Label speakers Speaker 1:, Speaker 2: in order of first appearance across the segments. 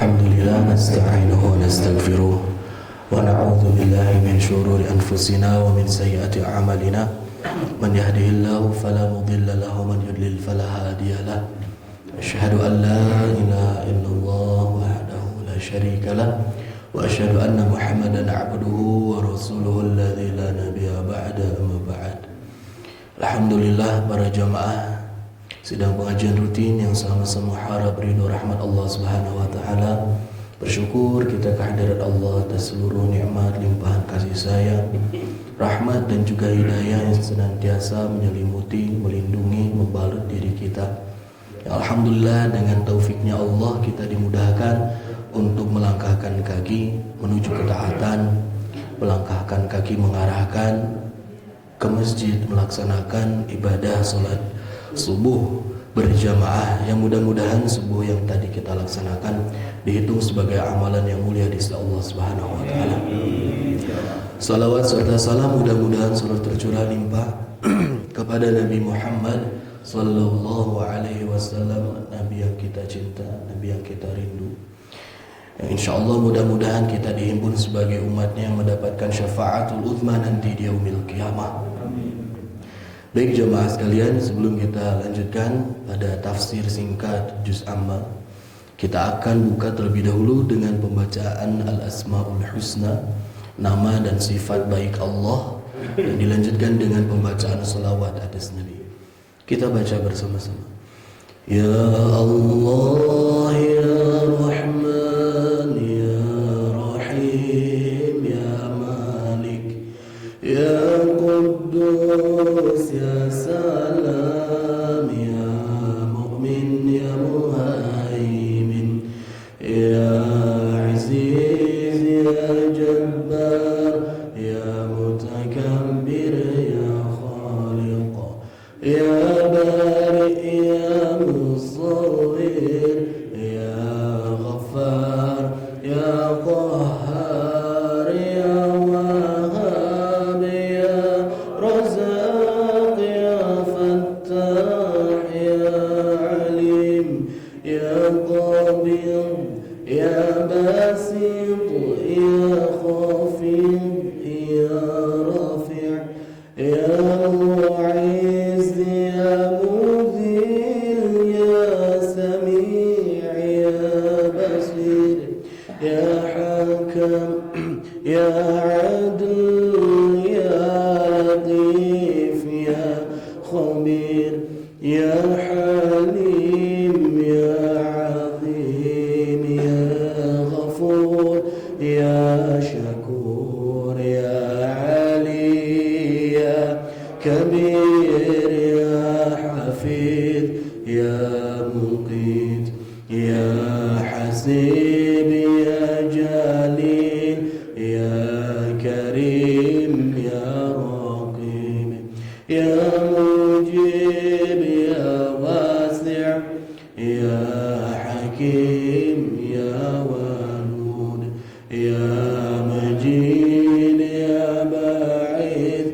Speaker 1: Alhamdulillah nasta'inuhu wa nastaghfiruh wa na'udzu billahi min syururi anfusina wa min sayyiati a'malina man yahdihillahu fala mudilla lahu wa man yudlil fala hadiya lahu asyhadu an la ilaha illallah wahdahu la syarika lah wa asyhadu anna Muhammadan 'abduhu wa rasuluhu alladzi la nabiyya ba'da amma ba'd. Alhamdulillah para jamaah sidang pengajian rutin yang sama-sama harap ridho rahmat Allah Subhanahu wa taala. Bersyukur kita kehadirat Allah atas seluruh nikmat limpahan kasih sayang, rahmat dan juga hidayah yang senantiasa menyelimuti, melindungi, membalut diri kita. Ya, alhamdulillah dengan taufiknya Allah kita dimudahkan untuk melangkahkan kaki menuju ketaatan, melangkahkan kaki mengarahkan ke masjid melaksanakan ibadah salat subuh berjamaah, yang mudah-mudahan subuh yang tadi kita laksanakan dihitung sebagai amalan yang mulia di sisi Allah Subhanahu wa taala. Salawat serta salam mudah-mudahan selalu tercurah limpah kepada Nabi Muhammad sallallahu alaihi wasallam, nabi yang kita cinta, nabi yang kita rindu. Insyaallah mudah-mudahan kita dihimpun sebagai umatnya yang mendapatkan syafaatul uzma nanti di yaumil qiyamah. Baik jemaah sekalian, sebelum kita lanjutkan pada tafsir singkat Juz Amma, kita akan buka terlebih dahulu dengan pembacaan Al-Asmaul Husna, nama dan sifat baik Allah, dan dilanjutkan dengan pembacaan salawat atas Nabi. Kita baca bersama-sama. Ya Allah, Ya Rahman, Ya Rahim, Ya Malik, Ya Quddus, Ya Salam, Ya Mu'min, Ya Muhaimin, Ya Aziz, Ya Jabbar, Ya Mutakabbir, Ya Khaliq, Ya Bari, Ya Musawwir, Ya Ghaffar, Ya Qahhar, Ya Wahhab, Ya Razzaq, Ya Fattah, Ya Alim, Ya Qabid, Ya Basit, Ya Khafid, Ya Rafi', Ya Mu'izz, Ya Mudhil, Ya Sami', Ya Basir, Ya Hakam, Ya Adl, Ya Latif, Ya Khabir, Ya Halim, Ya Azim, Ya Ghafur, Ya Shakur, Ya Ali, Ya Kabir, Ya Hafid, Ya Muqit, Ya Hasib, Ya Jalil, Ya Karim, Ya Raqib, Ya Mujib, Ya Wasi', Ya Hakim, Ya Wadud, Ya Majid, Ya Ba'id,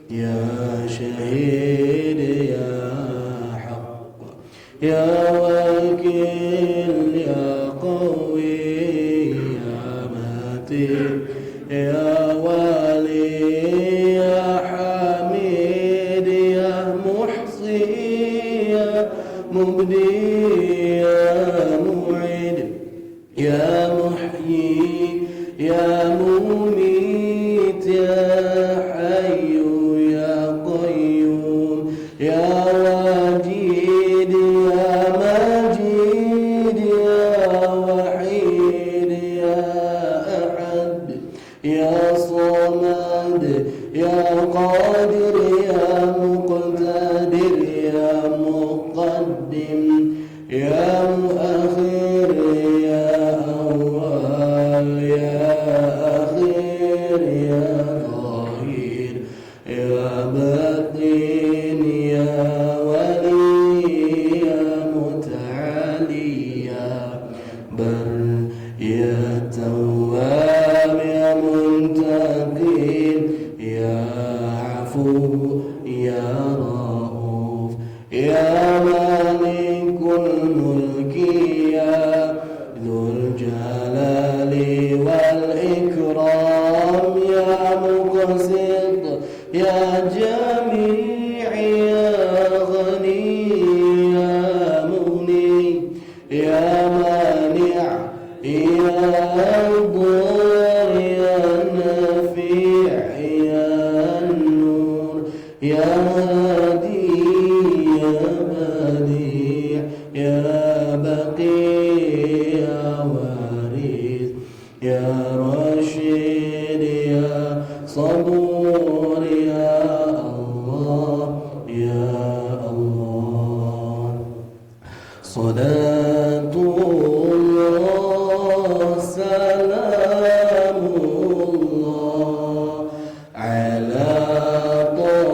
Speaker 1: Ya Shahid, Ya Haqq, Ya Wakil, Ya Qawi, Ya Matin, Ya Wali, Ya Hamid, Ya Muhsi, Ya Mubdi, Ya Mu'id, Ya Muhyi, Ya Mumit, Ya Hayyu, Ya Qayyum, Ya Wajid, Ya Majid, Ya Wahid, Ya Ahad, Ya Samad, Ya Qadir, Ya Muqtadir, Ya Muqaddim, Ya Muakhir, Ya Awwal, Ya Akhir, Ya Zahir, Ya Batin, Ya Wali, Ya Muta'ali, Ya Bar, Ya Tawwab, Ya Muntaqim, Ya Afu, Ya Rauf, Ya Malikul Mulki, Ya Dzul Jalali هادي يا بديع يا بقي يا وارث يا رشيد يا صبور يا الله يا الله صلاة الله سلام الله على طه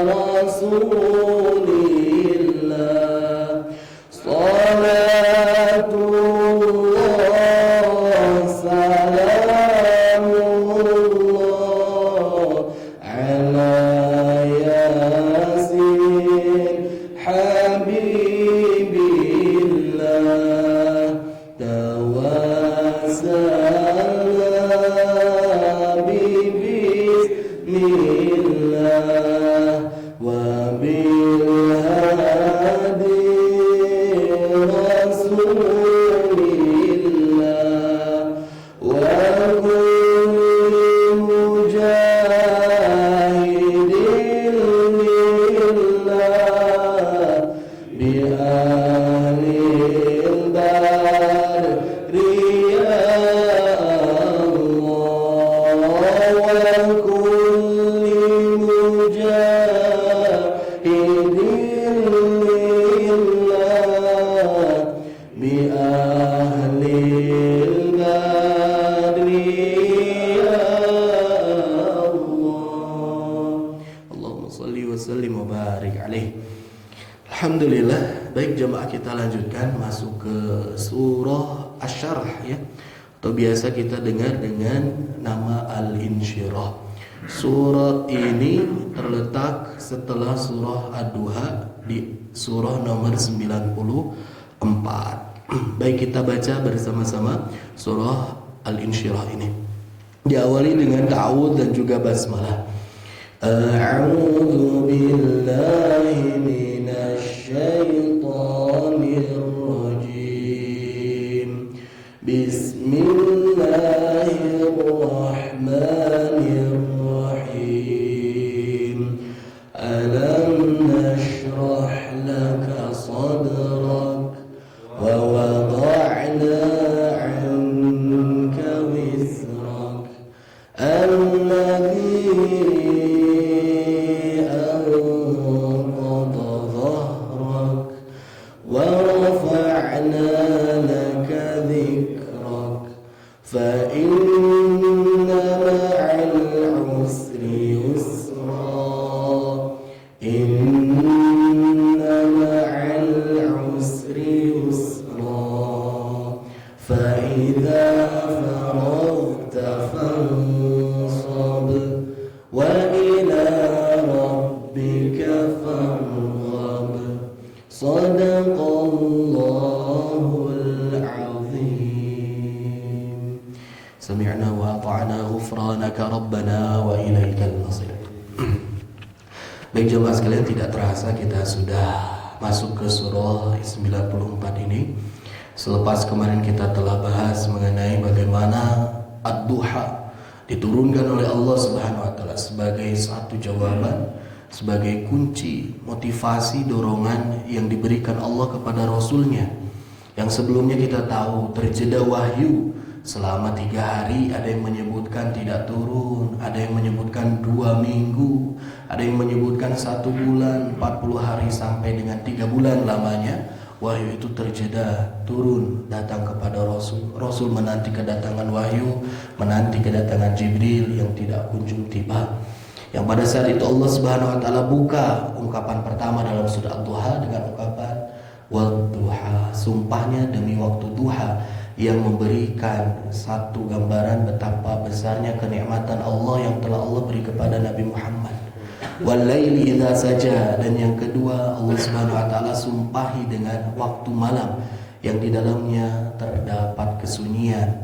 Speaker 1: رسول الله صلاة الله سلام الله على ياسين حبيب الله توسلنا ببسم الله وبالهادي رسول الله وكل مجاهد لله بأهل البر يا الله وكل مجاهد لله بأهل البر يا الله اللهم صل وسلم وبارك عليه. Alhamdulillah, baik jemaah, kita lanjutkan masuk ke surah Asy-Syarh ya, atau biasa kita dengar dengan nama Al-Insyirah. Surah ini terletak setelah surah Ad-Duha di surah nomor 94. Baik, kita baca bersama-sama surah Al-Insyirah ini. Diawali dengan ta'awudz dan juga basmalah. A'udzu billahi minasy syaithanir rajim. Bismillahirrahmanirrahim. Alam nashrah laka sadrak wa wada'na 'anka wizrak alladhi ورفعنا لك ذكرك فإن مع العسر يسرا إن مع العسر يسرا فإذا فرغت فانصب وإلى ربك فارغب صدق الله العظيم سمعنا وأطعنا غفرانك ربنا وإليك المصير. Baik jemaah sekalian, tidak terasa kita sudah masuk ke surah 94 ini. Selepas kemarin kita telah bahas mengenai bagaimana Ad-Duha diturunkan oleh Allah Subhanahu wa taala sebagai satu jawaban, sebagai kunci, motivasi, dorongan yang diberikan Allah kepada Rasulnya. Yang sebelumnya kita tahu terjeda wahyu selama 3 hari, ada yang menyebutkan tidak turun, ada yang menyebutkan 2 minggu, ada yang menyebutkan 1 bulan, 40 hari sampai dengan 3 bulan lamanya. Wahyu itu terjeda, turun, datang kepada Rasul. Rasul menanti kedatangan wahyu, menanti kedatangan Jibril yang tidak kunjung tiba. Yang pada saat itu Allah Subhanahu wa taala buka ungkapan pertama dalam surah Ad-Duha dengan ungkapan wad-duha, sumpahnya demi waktu duha, yang memberikan satu gambaran betapa besarnya kenikmatan Allah yang telah Allah beri kepada Nabi Muhammad. Wal-laili idza saja, dan yang kedua Allah Subhanahu wa taala sumpahi dengan waktu malam yang di dalamnya terdapat kesunyian.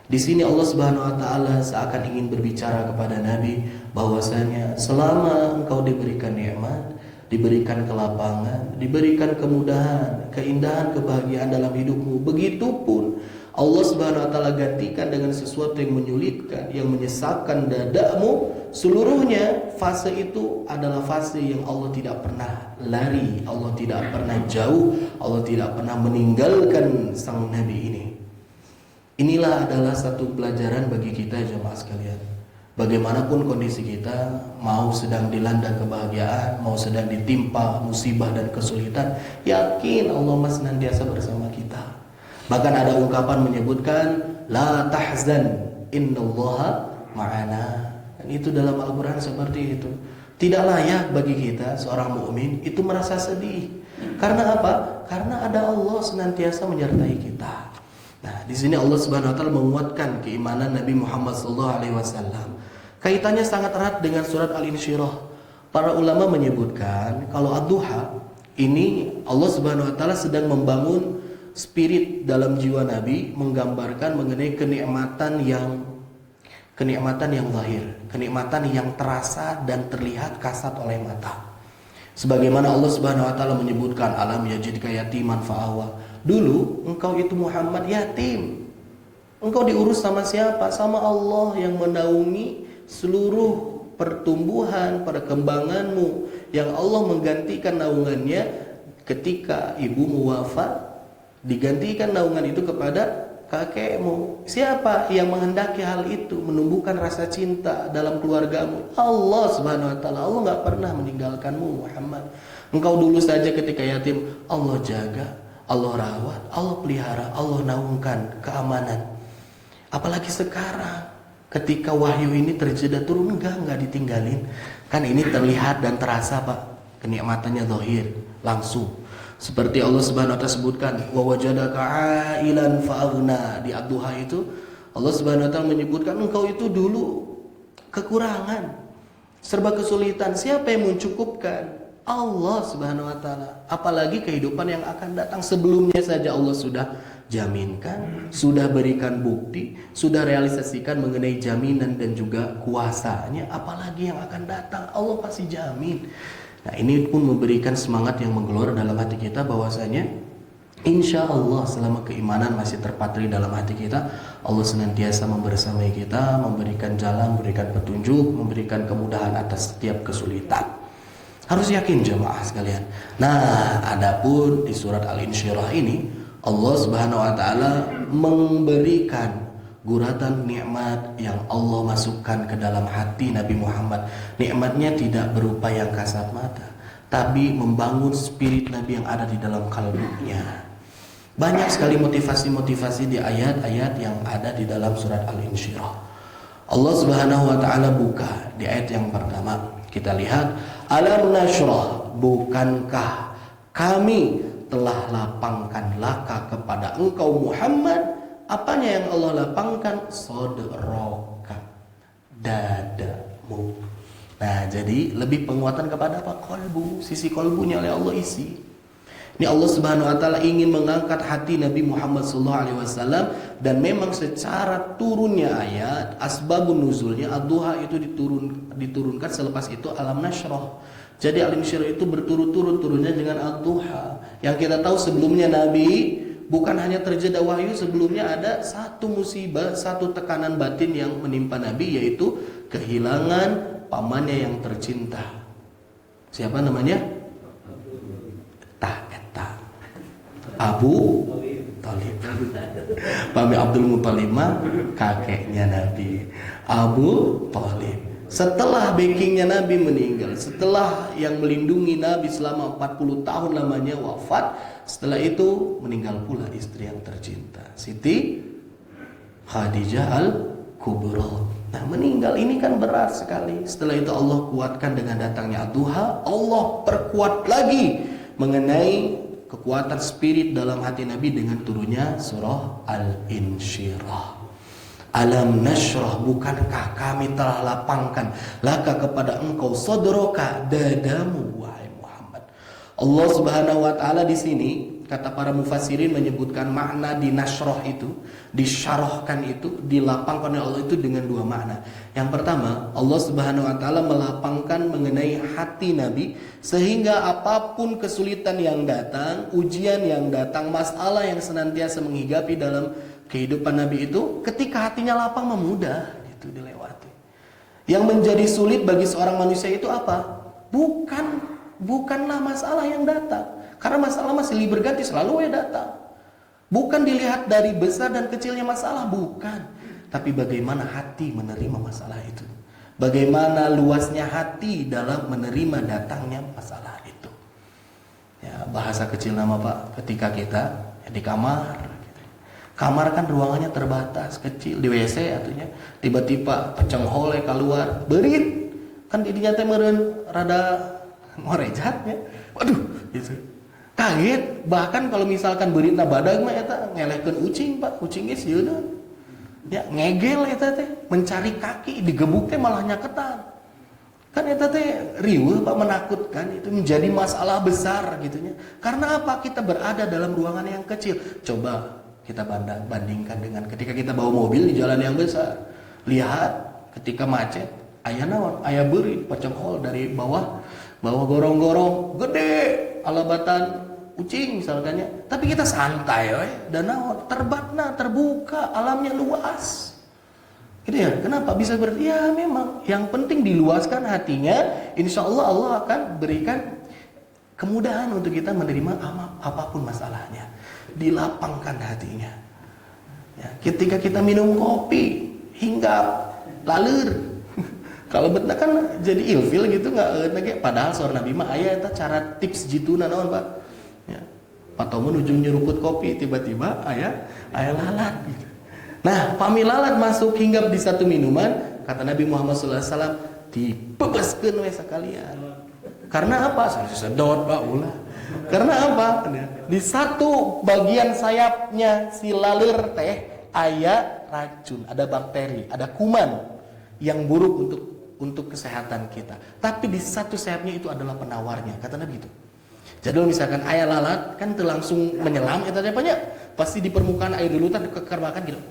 Speaker 1: Di sini Allah Subhanahu wa taala seakan ingin berbicara kepada Nabi bahwasanya selama engkau diberikan nikmat, diberikan kelapangan, diberikan kemudahan, keindahan, kebahagiaan dalam hidupmu, begitupun Allah Subhanahu wa taala gantikan dengan sesuatu yang menyulitkan, yang menyesakkan dadamu, seluruhnya fase itu adalah fase yang Allah tidak pernah lari, Allah tidak pernah jauh, Allah tidak pernah meninggalkan sang Nabi ini. Inilah adalah satu pelajaran bagi kita jemaah sekalian. Bagaimanapun kondisi kita, mau sedang dilanda kebahagiaan, mau sedang ditimpa musibah dan kesulitan, yakin Allah senantiasa bersama kita. Bahkan ada ungkapan menyebutkan la tahzan innallaha ma'ana. Dan itu dalam Al-Qur'an seperti itu. Tidak layak bagi kita seorang mukmin itu merasa sedih. Karena apa? Karena ada Allah senantiasa menyertai kita. Nah, di sini Allah Subhanahu wa taala menguatkan keimanan Nabi Muhammad SAW. Kaitannya sangat erat dengan surat Al-Insyirah. Para ulama menyebutkan kalau Ad-Duha ini Allah Subhanahu wa taala sedang membangun spirit dalam jiwa Nabi, menggambarkan mengenai kenikmatan yang zahir, kenikmatan yang terasa dan terlihat kasat oleh mata. Sebagaimana Allah Subhanahu wa taala menyebutkan alam yajidka yatiman fa'awa. Dulu engkau itu Muhammad yatim. Engkau diurus sama siapa? Sama Allah yang menaungi seluruh pertumbuhan, perkembanganmu, yang Allah menggantikan naungannya ketika ibumu wafat. Digantikan naungan itu kepada kakekmu. Siapa yang menghendaki hal itu, menumbuhkan rasa cinta dalam keluargamu? Allah Subhanahu wa taala. Allah enggak pernah meninggalkanmu Muhammad. Engkau dulu saja ketika yatim, Allah jaga, Allah rawat, Allah pelihara, Allah naungkan keamanan. Apalagi sekarang ketika wahyu ini terjeda turun, enggak ditinggalin. Kan ini terlihat dan terasa Pak, kenikmatannya zahir langsung. Seperti Allah Subhanahu wa taala sebutkan, wa wajadaka ailan fa'aghna. Di Ad-Duha itu Allah Subhanahu wa taala menyebutkan engkau itu dulu kekurangan, serba kesulitan. Siapa yang mencukupkan? Allah Subhanahu wa taala. Apalagi kehidupan yang akan datang, sebelumnya saja Allah sudah jaminkan, sudah berikan bukti, sudah realisasikan mengenai jaminan dan juga kuasanya. Apalagi yang akan datang, Allah pasti jamin. Nah, ini pun memberikan semangat yang menggelora dalam hati kita bahwasanya insya Allah selama keimanan masih terpatri dalam hati kita, Allah senantiasa membersamai kita, memberikan jalan, memberikan petunjuk, memberikan kemudahan atas setiap kesulitan. Harus yakin jemaah sekalian. Nah, adapun di surat Al-Insyirah ini Allah Subhanahu wa taala memberikan guratan nikmat yang Allah masukkan ke dalam hati Nabi Muhammad. Nikmatnya tidak berupa yang kasat mata, tapi membangun spirit Nabi yang ada di dalam kalbunya. Banyak sekali motivasi-motivasi di ayat-ayat yang ada di dalam surat Al-Insyirah. Allah Subhanahu wa taala buka di ayat yang pertama. Kita lihat, alam nashrah, bukankah kami telah lapangkan laka kepada engkau Muhammad. Apanya yang Allah lapangkan? Sodroka, dadamu. Nah, jadi lebih penguatan kepada apa? Kolbu, sisi kolbunya oleh Allah isi. Ini Allah Subhanahu wa taala ingin mengangkat hati Nabi Muhammad SAW, dan memang secara turunnya ayat, asbabun nuzulnya Ad-Duha itu diturunkan selepas itu alam nashrah. Jadi Al-Insyirah itu berturut-turut turunnya dengan Ad-Duha. Yang kita tahu sebelumnya Nabi bukan hanya terjeda wahyu, sebelumnya ada satu musibah, satu tekanan batin yang menimpa Nabi, yaitu kehilangan pamannya yang tercinta. Siapa namanya? Abu Thalib. Pami Abdul Muthalib, kakeknya Nabi. Abu Thalib. Setelah backingnya Nabi meninggal, setelah yang melindungi Nabi selama 40 tahun lamanya wafat, setelah itu meninggal pula istri yang tercinta, Siti Khadijah Al-Kubra. Nah, meninggal ini kan berat sekali. Setelah itu Allah kuatkan dengan datangnya Ad-Duha. Allah perkuat lagi mengenai kekuatan spirit dalam hati Nabi dengan turunnya surah Al-Insyirah. Alam nashrah, bukankah kami telah lapangkan laka kepada engkau sodroka, dadamu wahai Muhammad. Allah Subhanahu wa taala di sini, kata para mufassirin menyebutkan makna di nashrah itu, disyarahkan itu, dilapangkan oleh Allah itu dengan dua makna. Yang pertama, Allah Subhanahu wa taala melapangkan mengenai hati Nabi sehingga apapun kesulitan yang datang, ujian yang datang, masalah yang senantiasa menghigapi dalam kehidupan Nabi itu ketika hatinya lapang mudah itu dilewati. Yang menjadi sulit bagi seorang manusia itu apa? Bukanlah masalah yang datang. Karena masalah masih silih berganti, selalu datang. Bukan dilihat dari besar dan kecilnya masalah, bukan. Tapi bagaimana hati menerima masalah itu. Bagaimana luasnya hati dalam menerima datangnya masalah itu. Ya, bahasa kecil nama Pak, ketika kita di kamar. Kamar kan ruangannya terbatas, kecil, di WC atunya. Tiba-tiba peceng hole keluar, berit. Kan didinya teh meureun rada ngorejat ya. Waduh, gitu. Kaget, bahkan kalau misalkan beritna badag mah eta ngelehkeun ucing, Pak. Ucing geus sieuna. Ya, ngegel eta teh, mencari kaki, digebuk teh malah nyaketan. Kan eta teh riweuh Pak, menakutkan, itu menjadi masalah besar gitunya. Karena apa? Kita berada dalam ruangan yang kecil. Coba kita bandingkan dengan ketika kita bawa mobil di jalan yang besar. Lihat ketika macet, aya naon? Aya beurit pocong hol dari bawah gorong-gorong gede alabatan ucing misalkannya. Tapi kita santai we, dan naon? Terbatna terbuka, alamnya luas. Gitu ya. Kenapa bisa berarti? Ya memang yang penting diluaskan hatinya, insya Allah Allah akan berikan kemudahan untuk kita menerima apapun masalahnya. Dilapangkan hatinya. Ya, ketika kita minum kopi hingga lalur. Kalau betna kan jadi ilfil gitu nggak padahal seorang Nabi mah aya eta cara tips jituna naon Pak. Ya. Patomun ujung nyeruput kopi tiba-tiba aya lalat gitu. Nah, pami lalat masuk hinggap di satu minuman, kata Nabi Muhammad SAW, dibebaskeun we sakalian. Karena apa? Saya sedot Pak ulah. Karena apa? Di satu bagian sayapnya si laler teh aya racun, ada bakteri, ada kuman yang buruk untuk kesehatan kita. Tapi di satu sayapnya itu adalah penawarnya, kata Nabi itu. Jadi misalkan aya lalat kan teu langsung menyelam eta teh banyak. Pasti di permukaan air dulu teh dikeker makan gitu.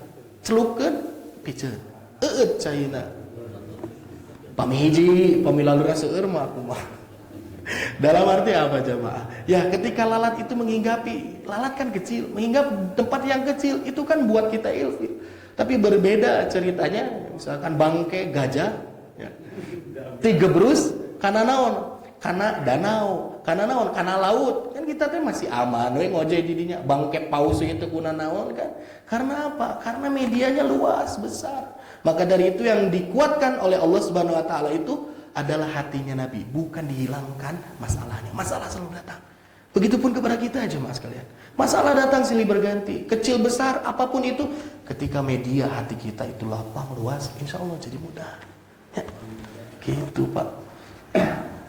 Speaker 1: Celupkeun piceun. Eueut caina. Pamihiji, pamilalurna seueur mah kumaha. Dalam arti apa jemaah? Ya ketika lalat itu menghinggapi, lalat kan kecil, menghinggapi tempat yang kecil itu kan buat kita ilfil. Tapi berbeda ceritanya, misalkan bangke gajah, ya. Tigebrus, karena naon? Karena danau, karena naon? Karena laut. Kan kita tuh masih aman, we ngojek didinya. Bangke paus itu kuna naon kan? Karena apa? Karena medianya luas besar. Maka dari itu yang dikuatkan oleh Allah Subhanahu Wa Taala itu adalah hatinya Nabi, bukan dihilangkan masalahnya. Masalah selalu datang. Begitupun kepada kita aja mas kalian. Masalah datang silih berganti, kecil besar apapun itu. Ketika media hati kita itu lapang luas, insya Allah jadi mudah. Ya, gitu Pak.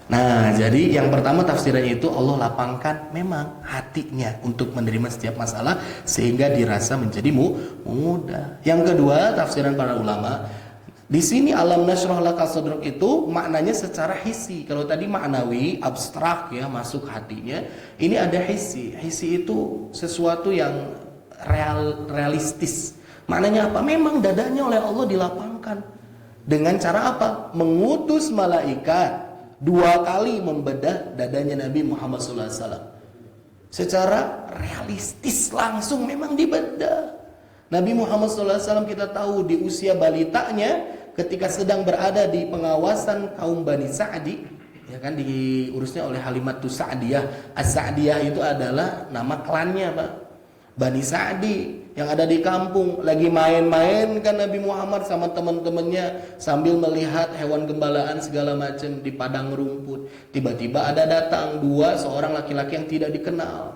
Speaker 1: Nah, jadi yang pertama tafsirannya itu Allah lapangkan memang hatinya untuk menerima setiap masalah sehingga dirasa menjadi mudah. Yang kedua tafsiran para ulama. Di sini alam nasyrah laka sadrak itu maknanya secara hissi. Kalau tadi maknawi, abstrak ya, masuk hatinya. Ini ada hissi. Hissi itu sesuatu yang realistis. Maknanya apa? Memang dadanya oleh Allah dilapangkan. Dengan cara apa? Mengutus malaikat 2 kali membedah dadanya Nabi Muhammad SAW. Secara realistis langsung memang dibedah. Nabi Muhammad SAW kita tahu di usia balitanya ketika sedang berada di pengawasan kaum Bani Sa'di, ya kan, diurusnya oleh Halimatus Sa'diyah. As-Sa'diyah itu adalah nama klannya Pak. Bani Sa'di yang ada di kampung lagi main-main kan Nabi Muhammad sama teman-temannya sambil melihat hewan gembalaan segala macam di padang rumput. Tiba-tiba ada datang seorang laki-laki yang tidak dikenal.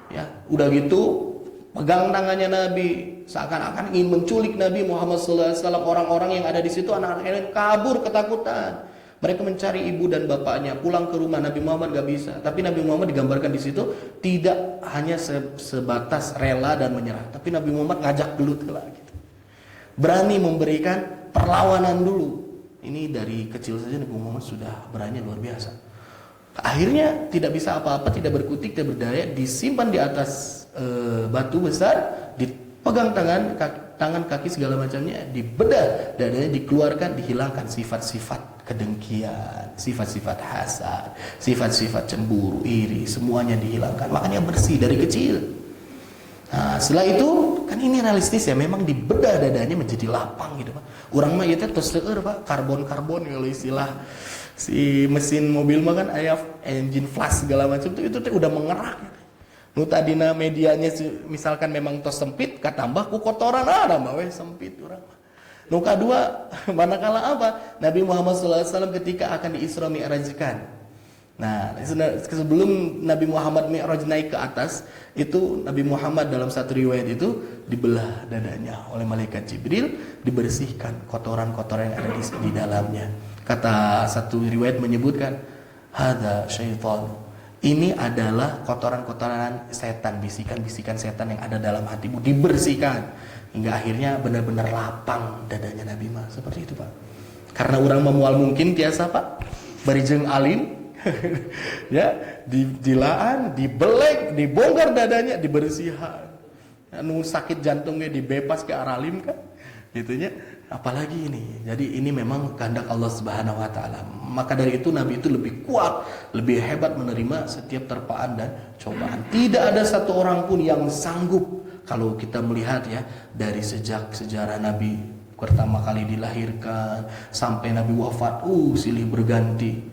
Speaker 1: Ya, udah gitu pegang tangannya Nabi, seakan-akan ingin menculik Nabi Muhammad SAW. Orang-orang yang ada di situ anak-anak yang kabur ketakutan. Mereka mencari ibu dan bapaknya, pulang ke rumah. Nabi Muhammad gak bisa. Tapi Nabi Muhammad digambarkan di situ tidak hanya sebatas rela dan menyerah, tapi Nabi Muhammad ngajak gelut gitu. Berani memberikan perlawanan dulu. Ini dari kecil saja Nabi Muhammad sudah berani luar biasa. Akhirnya tidak bisa apa-apa, tidak berkutik, tidak berdaya, disimpan di atas batu besar, dipegang tangan kaki segala macamnya, dibedah dadanya, dikeluarkan, dihilangkan sifat-sifat kedengkian, sifat-sifat hasad, sifat-sifat cemburu, iri, semuanya dihilangkan. Makanya bersih dari kecil. Nah, setelah itu itu kan ini realistis ya, memang dibedah dadanya menjadi lapang gitu Pak. Urang mah ieu teh tos seueur Pak, karbon-karbon kalau istilah si mesin mobil mah kan aya engine flash segala macam itu teh udah mengerak. Nu tadina medianya misalkan memang tos sempit katambah ku kotoran mah we sempit urang mah. Nu kadua manakala apa? Nabi Muhammad SAW ketika akan di-Isra Mi'rajkan. Nah, sebelum Nabi Muhammad Mi'raj naik ke atas, itu Nabi Muhammad dalam satu riwayat itu dibelah dadanya oleh malaikat Jibril, dibersihkan kotoran-kotoran yang ada di dalamnya. Kata satu riwayat menyebutkan, hadza syaitan. Ini adalah kotoran-kotoran setan, bisikan-bisikan setan yang ada dalam hatimu dibersihkan hingga akhirnya benar-benar lapang dadanya Nabi mah. Seperti itu, Pak. Karena orang memual mungkin tiasa, Pak. Barijeng alim ya, dilaan, dibelek, dibongkar dadanya, dibersihan. Anu sakit jantungnya dibebas ke aralim kan, gitunya. Apalagi ini. Jadi ini memang kehendak Allah Subhanahu wa taala. Maka dari itu Nabi itu lebih kuat, lebih hebat menerima setiap terpaan dan cobaan. Tidak ada satu orang pun yang sanggup. Kalau kita melihat ya, dari sejak sejarah Nabi pertama kali dilahirkan sampai Nabi wafat, silih berganti.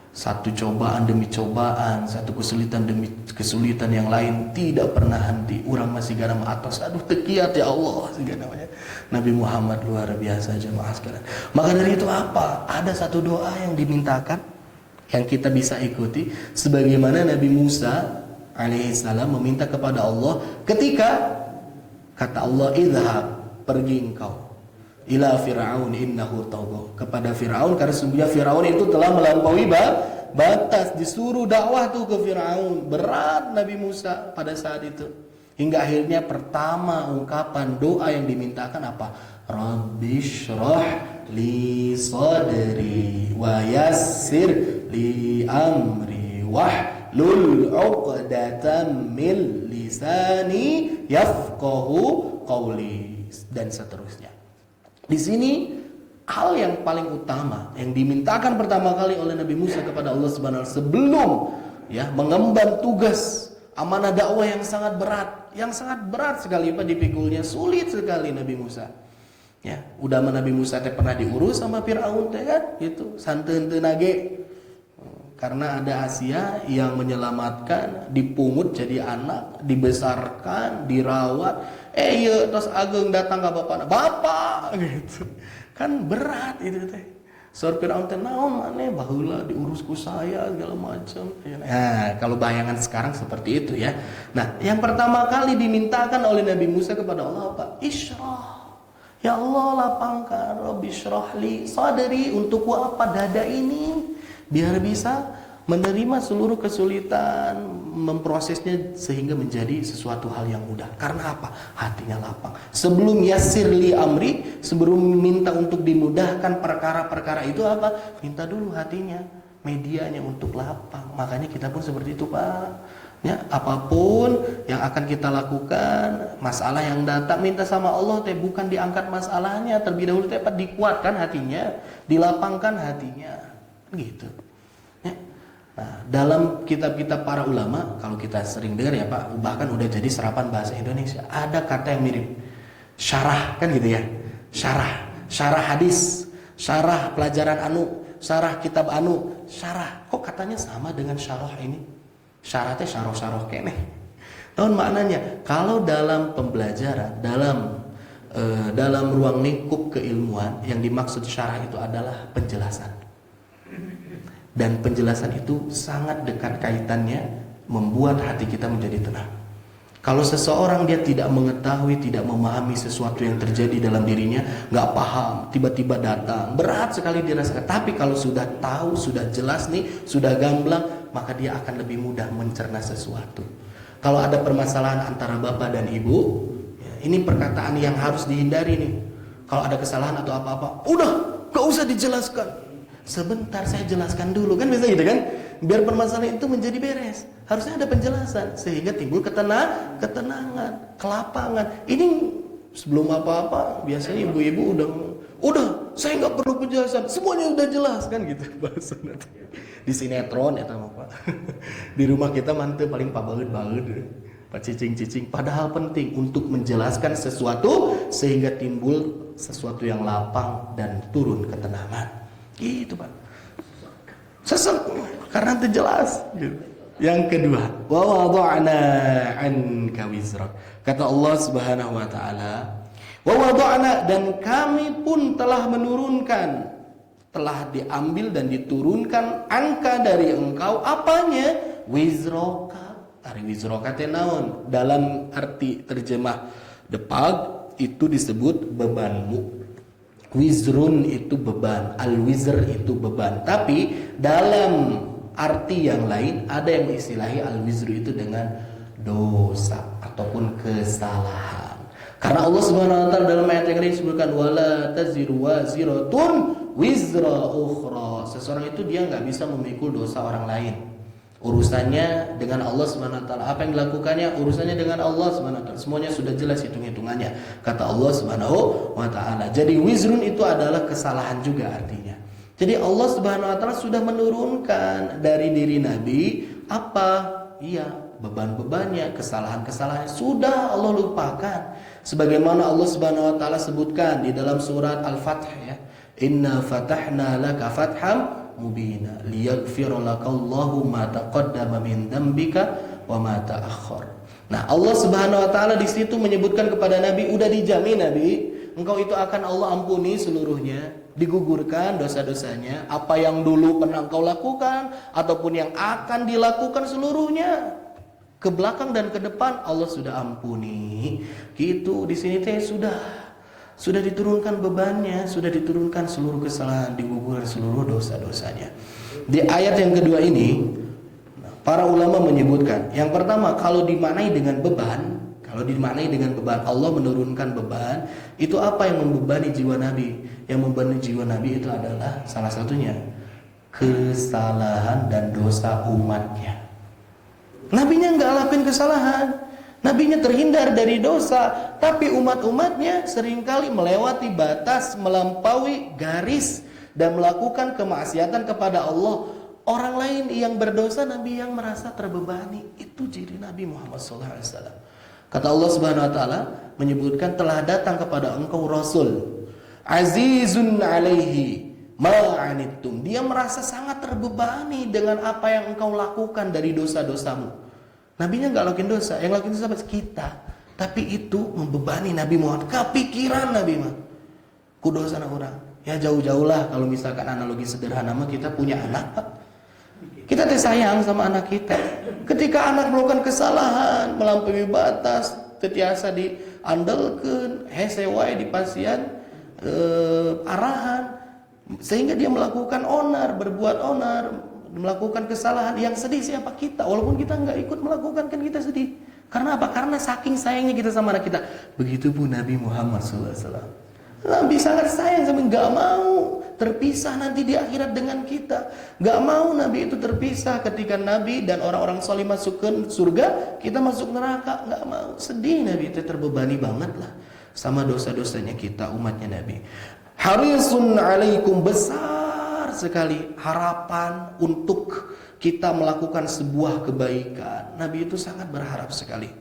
Speaker 1: Satu cobaan demi cobaan, satu kesulitan demi kesulitan yang lain tidak pernah henti. Urang masih garam atas, aduh tekiat ya Allah, namanya. Nabi Muhammad luar biasa jemaah sekalian. Maka dari itu apa? Ada satu doa yang dimintakan yang kita bisa ikuti, sebagaimana Nabi Musa alaihissalam meminta kepada Allah ketika kata Allah, idhab, pergi engkau ila Fir'aun innahu tagha, kepada Fir'aun karena sesungguhnya Fir'aun itu telah melampaui batas. Disuruh dakwah tuh ke Fir'aun, berat Nabi Musa pada saat itu. Hingga akhirnya pertama ungkapan doa yang dimintakan apa? Rabbishrah li sadri wa yassir li amri wahlul 'uqdatam min lisani yafqahu qawli, dan seterusnya. Di sini hal yang paling utama yang dimintakan pertama kali oleh Nabi Musa kepada Allah Subhanahu wa taala sebelum ya mengemban tugas amanah dakwah yang sangat berat sekali Pak dipikulnya, sulit sekali Nabi Musa. Ya, udah Nabi Musa teh pernah diurus sama Firaun teh kan gitu, santeun teu nage. Karena ada Asia yang menyelamatkan, dipungut jadi anak, dibesarkan, dirawat. Tos Ageng datang ke bapak gitu. Kan berat itu teh. Saur Firaun teh naon maneh baheula diurus ku saya segala macam. Nah, kalau bayangan sekarang seperti itu ya. Nah, yang pertama kali dimintakan oleh Nabi Musa kepada Allah apa? Isyrah. Ya Allah, lapangkan Rabbishrah li sadri, untukku apa dada ini biar bisa menerima seluruh kesulitan, memprosesnya sehingga menjadi sesuatu hal yang mudah. Karena apa? Hatinya lapang. Sebelum yasir li amri, sebelum minta untuk dimudahkan perkara-perkara itu apa? Minta dulu hatinya, medianya untuk lapang. Makanya kita pun seperti itu Pak. Ya, apapun yang akan kita lakukan, masalah yang datang, minta sama Allah teh bukan diangkat masalahnya, terlebih dahulu teh dikuatkan hatinya, dilapangkan hatinya. Gitu. Nah, dalam kitab-kitab para ulama, kalau kita sering dengar ya Pak, bahkan udah jadi serapan bahasa Indonesia, ada kata yang mirip syarah kan gitu ya, syarah hadis, syarah pelajaran anu, syarah kitab anu, syarah, kok katanya sama dengan syarah ini? Syarah teh syarah keneh. Naon maknanya? Kalau dalam pembelajaran, dalam ruang lingkup keilmuan, yang dimaksud syarah itu adalah penjelasan. Dan penjelasan itu sangat dekat kaitannya membuat hati kita menjadi tenang. Kalau seseorang dia tidak mengetahui, tidak memahami sesuatu yang terjadi dalam dirinya, gak paham, tiba-tiba datang, berat sekali dirasakan. Tapi kalau sudah tahu, sudah jelas nih, sudah gamblang, maka dia akan lebih mudah mencerna sesuatu. Kalau ada permasalahan antara bapak dan ibu, ya, ini perkataan yang harus dihindari nih. Kalau ada kesalahan atau apa-apa, udah, gak usah dijelaskan. Sebentar saya jelaskan dulu, kan bisa gitu kan? Biar permasalahan itu menjadi beres. Harusnya ada penjelasan sehingga timbul ketenangan, kelapangan. Ini sebelum apa-apa biasanya ibu-ibu udah saya nggak perlu penjelasan, semuanya udah jelas kan gitu bahasa nanti. Di sinetron ya tahu Pak. Di rumah kita mantu paling pabaeud. cicing-cicing, padahal penting untuk menjelaskan sesuatu sehingga timbul sesuatu yang lapang dan turun ketenangan. Gitu Pak. Karena itu jelas. Yang kedua, wa wada'na 'anka wizrak. Kata Allah Subhanahu wa taala, wa wada'na, dan kami pun telah menurunkan, telah diambil dan diturunkan angka dari engkau apanya? Wizroka. Ari wizroka teh naon? Dalam arti terjemah Depag itu disebut bebanmu. Wizrun itu beban, al-wizr itu beban. Tapi dalam arti yang lain ada yang mengistilahi al-wizru itu dengan dosa ataupun kesalahan. Karena Allah Subhanahu wa taala dalam ayat yang lain disebutkan wala taziru waziratun wizra ukhra. Seseorang itu dia enggak bisa memikul dosa orang lain. Urusannya dengan Allah Subhanahu wa taala. Apa yang dilakukannya urusannya dengan Allah Subhanahu wa taala. Semuanya sudah jelas hitung-hitungannya. Kata Allah Subhanahu wa taala. Jadi wizrun itu adalah kesalahan juga artinya. Jadi Allah Subhanahu wa taala sudah menurunkan dari diri Nabi apa? Iya, beban-bebannya, kesalahan-kesalahannya sudah Allah lupakan. Sebagaimana Allah Subhanahu wa taala sebutkan di dalam surat Al-Fath ya. Inna fatahna laka fatham mubina liyaghfira lakallahu ma taqaddama min dzambika wa ma ta'akhkhar. Nah, Allah Subhanahu wa taala di situ menyebutkan kepada Nabi, udah dijamin Nabi, engkau itu akan Allah ampuni seluruhnya, digugurkan dosa-dosanya, apa yang dulu pernah engkau lakukan ataupun yang akan dilakukan seluruhnya. Ke belakang dan ke depan Allah sudah ampuni. Gitu di sini teh sudah diturunkan bebannya, sudah diturunkan seluruh kesalahan, digugurkan seluruh dosa-dosanya. Di ayat yang kedua ini para ulama menyebutkan, yang pertama kalau dimaknai dengan beban, Allah menurunkan beban, itu apa yang membebani jiwa Nabi? Yang membebani jiwa Nabi itu adalah salah satunya kesalahan dan dosa umatnya. Nabinya nggak ngelakuin kesalahan, nabinya terhindar dari dosa, tapi umat-umatnya seringkali melewati batas, melampaui garis dan melakukan kemaksiatan kepada Allah. Orang lain yang berdosa, Nabi yang merasa terbebani. Itu ciri Nabi Muhammad SAW. Kata Allah Subhanahu wa taala menyebutkan, telah datang kepada engkau Rasul azizun alaihi ma'anittum. Dia merasa sangat terbebani dengan apa yang engkau lakukan dari dosa-dosamu. Nabinya enggak lakuin dosa, yang lakuin dosa kita. Tapi itu membebani Nabi Muhammad. Kepikiran Nabi mah ku dosa orang. Ya jauh-jauhlah kalau misalkan analogi sederhana mah kita punya anak, Pak. Kita teh sayang sama anak kita. Ketika anak melakukan kesalahan, melampaui batas, tetiasa diandelkeun, hese wae di pasien arahan, sehingga dia melakukan onar, berbuat onar, melakukan kesalahan. Yang sedih siapa? Kita. Walaupun kita nggak ikut melakukan, kan kita sedih. Karena apa? Karena saking sayangnya kita sama anak kita. Begitu pun Nabi Muhammad SAW. Nabi sangat sayang sampai nggak mau terpisah nanti di akhirat dengan kita. Nggak mau Nabi itu terpisah ketika Nabi dan orang-orang soleh masuk ke surga, kita masuk neraka. Nggak mau. Sedih Nabi itu, terbebani banget lah sama dosa-dosanya kita, umatnya Nabi. Harisun alaikum, besar sekali harapan untuk kita melakukan sebuah kebaikan. Nabi itu sangat berharap sekali.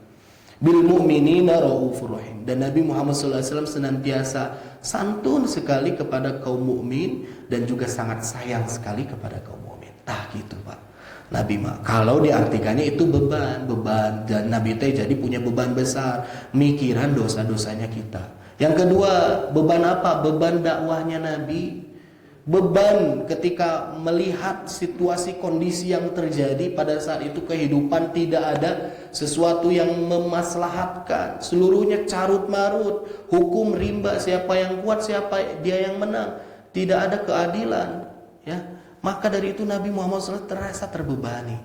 Speaker 1: Bil mu'minina raufur rahim. Dan Nabi Muhammad SAW senantiasa santun sekali kepada kaum mukmin dan juga sangat sayang sekali kepada kaum mukmin. Tah gitu Pak. Nabi mah kalau diartikannya itu beban dan Nabi teh jadi punya beban besar, mikiran dosa-dosanya kita. Yang kedua, beban apa? Beban dakwahnya Nabi. Beban ketika melihat situasi kondisi yang terjadi pada saat itu, kehidupan tidak ada sesuatu yang memaslahatkan, seluruhnya carut marut, hukum rimba, siapa yang kuat siapa dia yang menang, tidak ada keadilan ya. Maka dari itu Nabi Muhammad SAW terasa terbebani.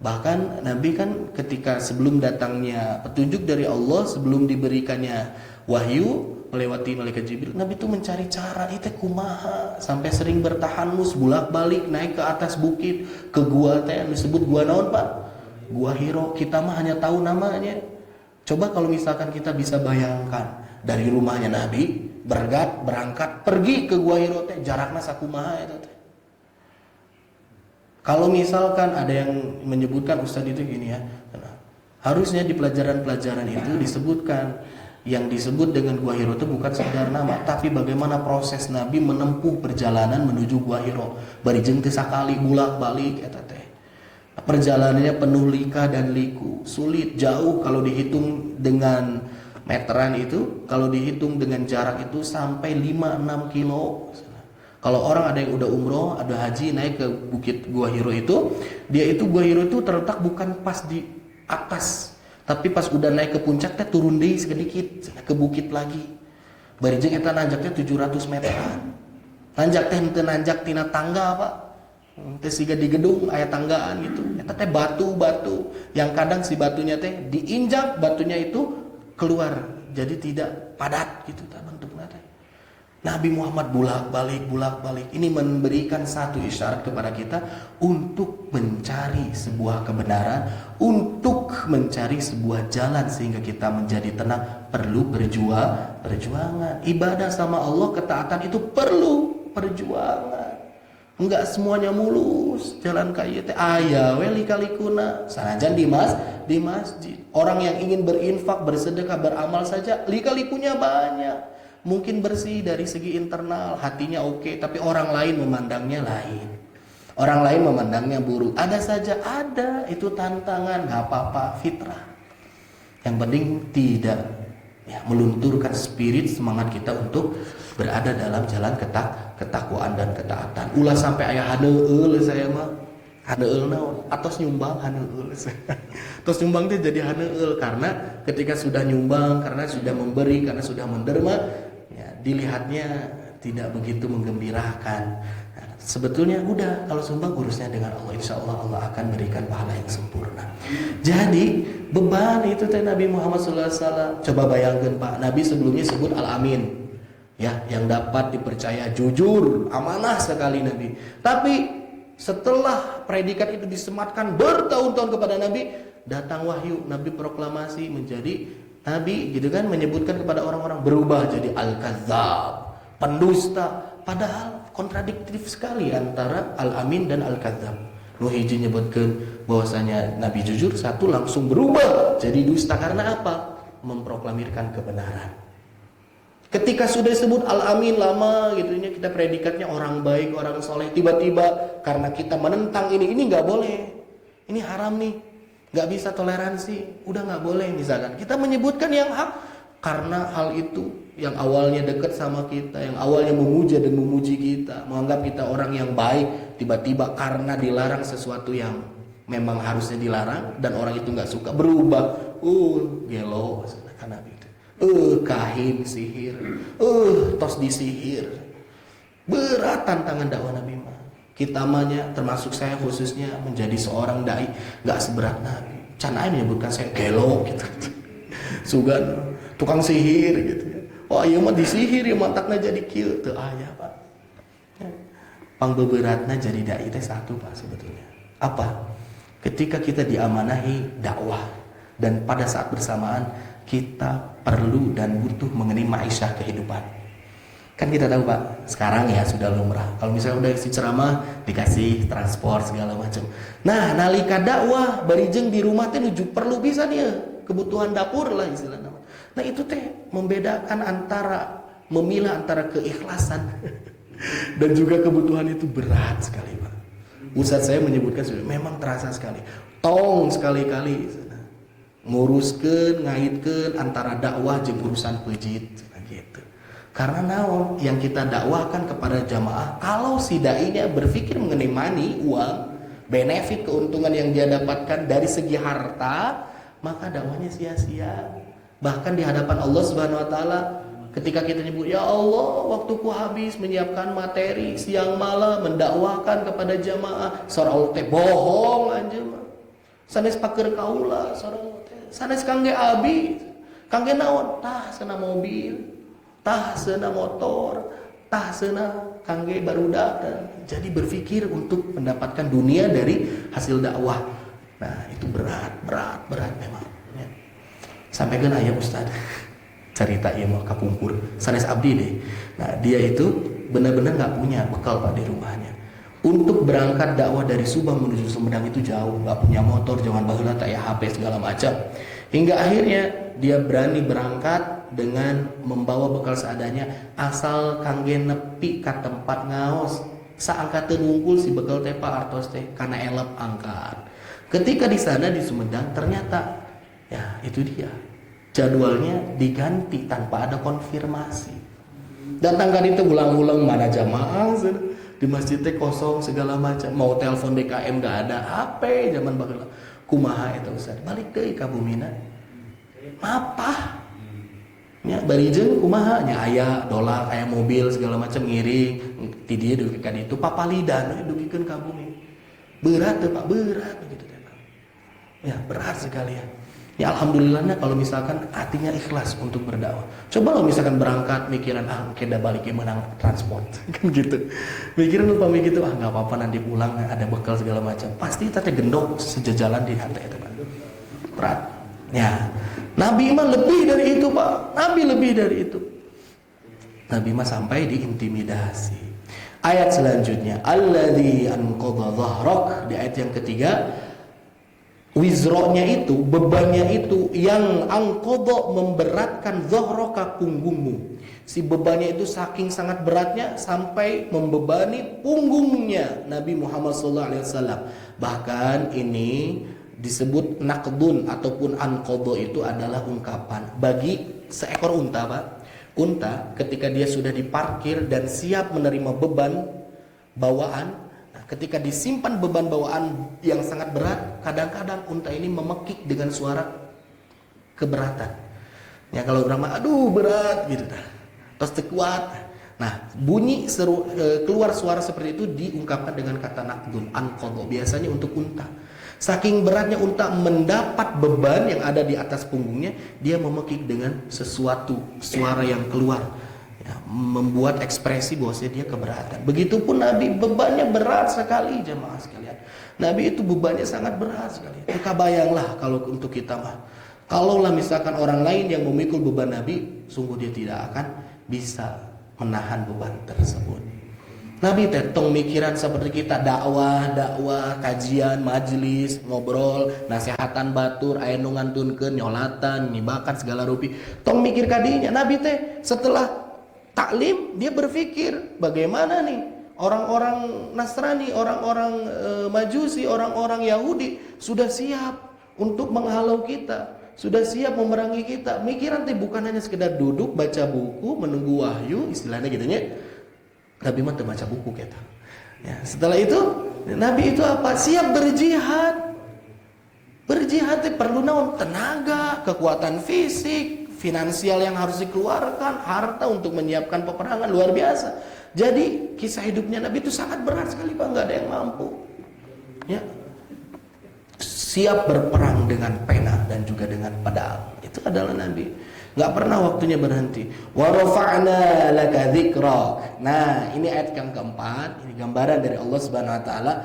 Speaker 1: Bahkan Nabi kan ketika sebelum datangnya petunjuk dari Allah, sebelum diberikannya wahyu melewati malaikat Jibril, Nabi itu mencari cara itu kumaha, sampai sering bertahanus bolak-balik naik ke atas bukit, ke gua teh disebut gua naon Pak? Gua Hiro. Kita mah hanya tahu namanya. Coba kalau misalkan kita bisa bayangkan dari rumahnya Nabi berangkat pergi ke gua Hiro teh jaraknya sakumaha eta teh. Kalau misalkan ada yang menyebutkan Ustadz itu gini ya, Harusnya di pelajaran-pelajaran itu disebutkan, yang disebut dengan Gua Hiro itu bukan sekedar nama, tapi bagaimana proses Nabi menempuh perjalanan menuju Gua Hiro. Barijeng teu sakali bulak-balik eta teh. Perjalanannya penuh lika dan liku, sulit, jauh kalau dihitung dengan meteran itu, kalau dihitung dengan jarak itu sampai 5-6 kilo. Kalau orang ada yang udah umroh, ada haji naik ke Bukit Gua Hiro itu, Gua Hiro itu terletak bukan pas di atas, tapi pas udah naik ke puncak teh turun deui sedikit ke bukit lagi. Barijeng eta nanjaknya 700 meteran. Nanjak teh henteu nanjak tina tangga, Pak. Teh siga di gedung aya tanggaan gitu. Eta teh batu-batu yang kadang si batunya teh diinjak, batunya itu keluar jadi tidak padat gitu bentuknya teh. Nabi Muhammad bolak-balik ini memberikan satu isyarat kepada kita untuk mencari sebuah kebenaran, untuk mencari sebuah jalan sehingga kita menjadi tenang. Perlu perjuangan. Ibadah sama Allah, ketaatan itu perlu perjuangan. Enggak semuanya mulus jalan kaya teh aya we lika-likuna. Sanajan di masjid. Orang yang ingin berinfak, bersedekah, beramal saja lika-likunya banyak. Mungkin bersih dari segi internal, hatinya oke, tapi orang lain memandangnya lain. Orang lain memandangnya buruk. Ada saja, ada. Itu tantangan, gak apa-apa, fitrah. Yang penting tidak melunturkan spirit semangat kita untuk berada dalam jalan ketakwaan dan ketaatan. Ulah sampai aya haneul saya mah. Haneul naon? Atos nyumbang haneul. Tos nyumbang itu jadi haneul karena ketika sudah nyumbang, karena sudah memberi, karena sudah menderma, dilihatnya tidak begitu menggembirakan. Nah, sebetulnya udah kalau sumbang urusnya dengan Allah, insya Allah Allah akan berikan pahala yang sempurna. Jadi beban itu teh Nabi Muhammad SAW. Coba bayangkan Pak, Nabi sebelumnya sebut Al-Amin, ya, yang dapat dipercaya, jujur, amanah sekali Nabi. Tapi setelah predikat itu disematkan bertahun-tahun kepada Nabi, datang wahyu, Nabi proklamasi menjadi Nabi gitu kan, menyebutkan kepada orang-orang, berubah jadi Al-Kadzab, pendusta. Padahal kontradiktif sekali antara Al-Amin dan Al-Kadzab. Nu hiji nyebutkan bahwasanya Nabi jujur, satu langsung berubah jadi dusta. Karena apa? Memproklamirkan kebenaran. Ketika sudah disebut Al-Amin lama gitu, ini kita predikatnya orang baik, orang soleh. Tiba-tiba karena kita menentang ini nggak boleh, ini haram nih, nggak bisa toleransi, udah nggak boleh. Misalkan kita menyebutkan yang hak, karena hal itu yang awalnya dekat sama kita, yang awalnya memuja dan memuji kita, menganggap kita orang yang baik, tiba-tiba karena dilarang sesuatu yang memang harusnya dilarang dan orang itu nggak suka, berubah. Gelo karena itu. Kahin sihir, tos disihir. Berat tantangan dakwah Nabi mah. Kita mahnya, termasuk saya khususnya, menjadi seorang dai gak seberat Nabi. Can aing menyebutkan saya gelo gitu. Sugan tukang sihir gitu. Oh iya mah disihir ya mantakna jadi kieu teu aya Pak. Pangbeberatna jadi dai teh satu Pak sebetulnya. Apa? Ketika kita diamanahi dakwah dan pada saat bersamaan kita perlu dan butuh mengenai ma'isyah kehidupan. Kan kita tahu Pak, sekarang ya sudah lumrah. Kalau misalnya udah isi ceramah, dikasih transport segala macam. Nah, nalika dakwah, barijeng di rumah teh nuju perlu bisa dia kebutuhan dapur lah istilahnya. Nah itu teh membedakan antara, memilah antara keikhlasan dan juga kebutuhan itu berat sekali Pak. Ustadz saya menyebutkan sudah memang terasa sekali. Tong sekali-kali nguruskeun, ngaitkeun antara dakwah jeung urusan pejit gitu. Karena naon yang kita dakwahkan kepada jamaah, kalau si dai-nya berpikir mengenai money, uang, benefit, keuntungan yang dia dapatkan dari segi harta, maka dakwahnya sia-sia. Bahkan di hadapan Allah Subhanahu wa taala, ketika kita nyebut, ya Allah, waktuku habis menyiapkan materi siang malam mendakwahkan kepada jamaah, seorang teh bohong anjeun mah. Sanes paker kaula, seorang teh sanes kangge abi, kangge naon? Tah seuna mobil, tah seuna motor, tah seuna kangge barudak. Dan jadi berpikir untuk mendapatkan dunia dari hasil dakwah. Nah itu berat memang ya. Sampai kan aya Ustad cerita ieu mah kapungkur sanes abdi deh. Nah dia itu benar-benar nggak punya bekal Pak di rumahnya. untuk berangkat dakwah dari Subang menuju Sumedang itu jauh, nggak punya motor, jangan baheula tak ya HP segala macam. Hingga akhirnya dia berani berangkat dengan membawa bekal seadanya, asal kangge nepi ka tempat ngaos. Saangkateun wungkul si bekal teh Pak artos teh kana elep angkat. Ketika di sana di Sumedang ternyata ya itu dia. Jadwalnya diganti tanpa ada konfirmasi. Datang kan itu ulang-ulang mana jamaah di masjidnya kosong segala macam, mau telepon DKM gak ada, HP zaman baheula kumaha eta Ustaz, balik deui ka bumina mapah nya barijeun kumaha nya aya dolar aya mobil segala macam ngiring ti dieu dugi ka ditu papalidan dugikeun ka bumi berat teh Pak, berat gitu teh ya, berat sekali ya. Ya alhamdulillahnya kalau misalkan hatinya ikhlas untuk berdakwah. Coba lo misalkan berangkat mikiran keda baliknya menang transport kan gitu. Mikiran lupa begitu nggak apa-apa nanti pulang ada bekal segala macam. Pasti tadi gendong sejajalan di hati itu Pak. Berat. Ya. Nabi mah lebih dari itu Pak. Nabi lebih dari itu. Nabi mah sampai diintimidasi. Ayat selanjutnya, alladzi anqadha dhahrak, di ayat yang ketiga. Wizronya itu, bebannya itu yang angkodo memberatkan zohroka punggungmu. Si bebannya itu saking sangat beratnya sampai membebani punggungnya Nabi Muhammad SAW. Bahkan ini disebut nakdun ataupun angkodo itu adalah ungkapan bagi seekor unta Pak. Unta ketika dia sudah diparkir dan siap menerima beban bawaan, ketika disimpan beban bawaan yang sangat berat, kadang-kadang unta ini memekik dengan suara keberatan. Ya kalau orang mah aduh berat gitu dah. Terus kuat. Nah, bunyi seru, keluar suara seperti itu diungkapkan dengan kata nakdun, anqadha, biasanya untuk unta. Saking beratnya unta mendapat beban yang ada di atas punggungnya, dia memekik dengan sesuatu suara yang keluar. Ya, membuat ekspresi bahwasanya dia keberatan. Begitupun Nabi, bebannya berat sekali jemaah sekalian. Nabi itu bebannya sangat berat sekali. Bayanglah kalau untuk kita mah, kalaulah misalkan orang lain yang memikul beban Nabi, sungguh dia tidak akan bisa menahan beban tersebut. Nabi teh tong mikiran seperti kita, dakwah, kajian, majelis, ngobrol, nasihatan batur, aya nu ngantunkeun nyolatan, nyibakan segala rupi. Tong mikir kadinya. Nabi teh setelah taklim dia berpikir bagaimana nih orang-orang Nasrani, orang-orang Majusi, orang-orang Yahudi sudah siap untuk menghalau kita, sudah siap memerangi kita. Mikiran teh bukan hanya sekedar duduk baca buku menunggu wahyu, istilahnya gitunya. Nabi mah teu baca buku kita. Ya, setelah itu Nabi itu apa? Siap berjihad. Berjihad teh perlu naon? Tenaga, kekuatan fisik, finansial yang harus dikeluarkan, harta untuk menyiapkan peperangan luar biasa. Jadi kisah hidupnya Nabi itu sangat berat sekali Pak, nggak ada yang mampu. Ya, siap berperang dengan pena dan juga dengan pedang. Itu adalah Nabi. Nggak pernah waktunya berhenti. Wa rafa'na laka dzikrak. Nah, ini ayat yang keempat. Ini gambaran dari Allah Subhanahu Wa Taala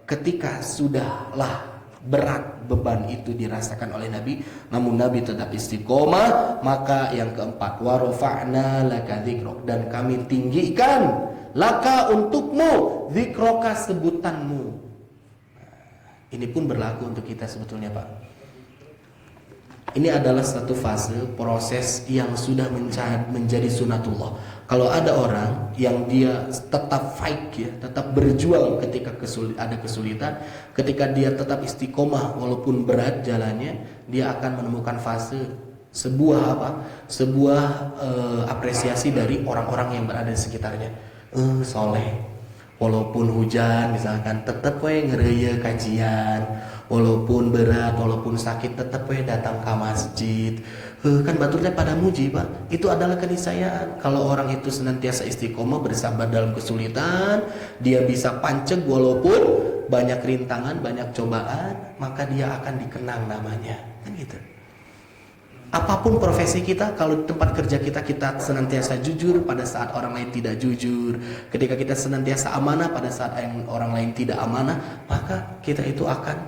Speaker 1: ketika sudahlah berat beban itu dirasakan oleh Nabi, namun Nabi tetap istiqomah. Maka yang keempat, wa rafa'na laka dzikrak, dan kami tinggikan laka untukmu dzikroka sebutanmu. Ini pun berlaku untuk kita sebetulnya Pak. Ini adalah satu fase proses yang sudah menjadi sunatullah. Kalau ada orang yang dia tetap fight ya, tetap berjuang ketika ada kesulitan, ketika dia tetap istiqomah walaupun berat jalannya, dia akan menemukan fase sebuah apresiasi dari orang-orang yang berada di sekitarnya. Soleh. Walaupun hujan misalkan tetap we ngeureuy kajian, walaupun berat, walaupun sakit tetap we datang ke masjid. Kan baturnya pada muji Pak. Itu adalah keniscayaan. Kalau orang itu senantiasa istiqomah, bersabar dalam kesulitan, dia bisa panceg walaupun banyak rintangan, banyak cobaan, maka dia akan dikenang namanya. Kan gitu. Apapun profesi kita, kalau di tempat kerja kita senantiasa jujur pada saat orang lain tidak jujur, ketika kita senantiasa amanah pada saat orang lain tidak amanah, maka kita itu akan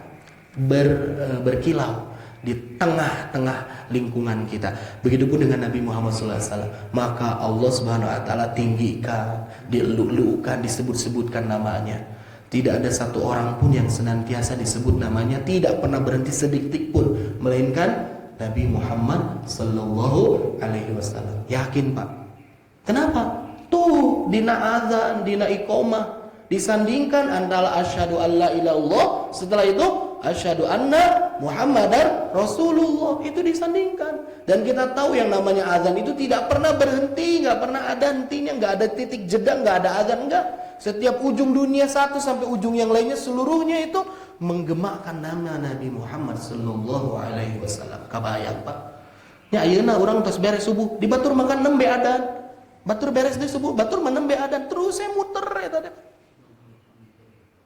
Speaker 1: berkilau di tengah-tengah lingkungan kita. Begitupun dengan Nabi Muhammad SAW. Maka Allah Subhanahu Wa Taala tinggikan, dieluk-elukkan, disebut-sebutkan namanya. Tidak ada satu orang pun yang senantiasa disebut namanya, tidak pernah berhenti sedetik pun, melainkan Nabi Muhammad Sallallahu Alaihi Wasallam. Yakin Pak? Kenapa? Tuh dina azan, dina iqomah disandingkan antara asyhadu alla ilaha illallah, setelah itu asyhadu anna Muhammadar Rasulullah, itu disandingkan. Dan kita tahu yang namanya azan itu tidak pernah berhenti, nggak pernah ada hentinya, nggak ada titik jeda, nggak ada azan, nggak. Setiap ujung dunia satu sampai ujung yang lainnya seluruhnya itu menggemakkan nama Nabi Muhammad Sallallahu Alaihi Wasallam. Kabayang Pak? Ya ayeuna orang tos beres subuh di batur makan nembe adan, batur beres di subuh, batur menembe adan, terus saya muter ya tadi.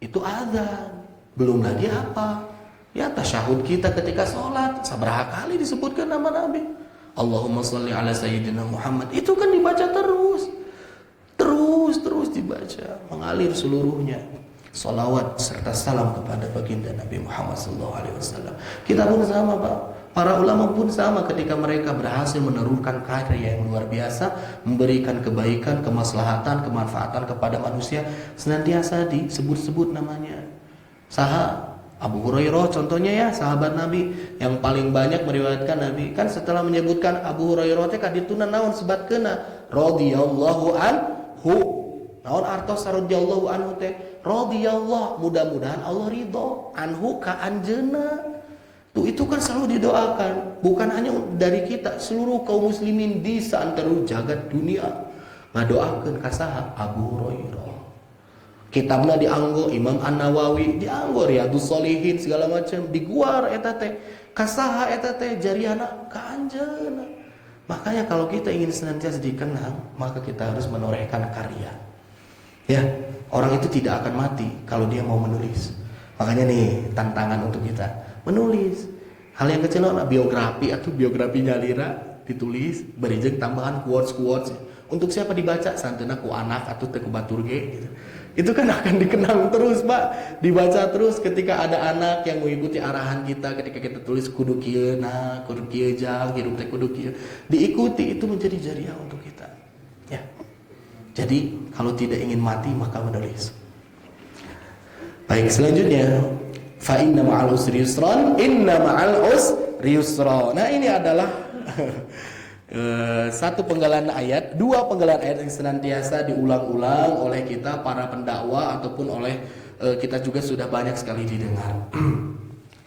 Speaker 1: Itu azan. Belum lagi apa? Ya tasyahud kita ketika sholat, sabaraha kali disebutkan nama Nabi. Allahumma sholli ala sayyidina Muhammad. Itu kan dibaca terus dibaca, mengalir seluruhnya. Salawat serta salam kepada baginda Nabi Muhammad SAW. Kita pun sama Pak. Para ulama pun sama, ketika mereka berhasil menurunkan karya yang luar biasa, memberikan kebaikan, kemaslahatan, kemanfaatan kepada manusia, senantiasa disebut-sebut namanya. Abu Hurairah contohnya ya, sahabat Nabi yang paling banyak meriwayatkan Nabi. Kan setelah menyebutkan Abu Hurairah teh kadituna naon sebatkeuna radhiyallahu anhu. Naon artos radhiyallahu anhu teh? Radhiyallahu, mudah-mudahan Allah ridho, anhu ka anjeunna. Tuh itu kan selalu didoakan, bukan hanya dari kita, seluruh kaum muslimin di seantero jagat dunia ngadoakeun ka saha? Abu Hurairah. Kitabna dianggo Imam An-Nawawi, dianggo Riyadhus Shalihin segala macam, diguar eta teh ka saha eta teh jariana ka anjeunna. Makanya kalau kita ingin senantiasa dikenang, maka kita harus menorehkan karya. Ya, orang itu tidak akan mati kalau dia mau menulis. Makanya nih tantangan untuk kita menulis. Hal yang kecil biografi atau biografinya Lira ditulis, berijeng tambahan quotes. Untuk siapa dibaca? Santuna ku anak atau teu ku batur ge gitu. Itu kan akan dikenang terus Pak, dibaca terus ketika ada anak yang mengikuti arahan kita ketika kita tulis kudu kieu nah, kudu kieu jang, hirup teh kudu kieu. Diikuti, itu menjadi jariah untuk kita. Ya. Jadi kalau tidak ingin mati maka menulis. Baik, selanjutnya fa inna ma'al usri yusran, inna ma'al usri yusra. Nah, ini adalah satu penggalan ayat, dua penggalan ayat yang senantiasa diulang-ulang oleh kita para pendakwah ataupun oleh kita juga sudah banyak sekali didengar.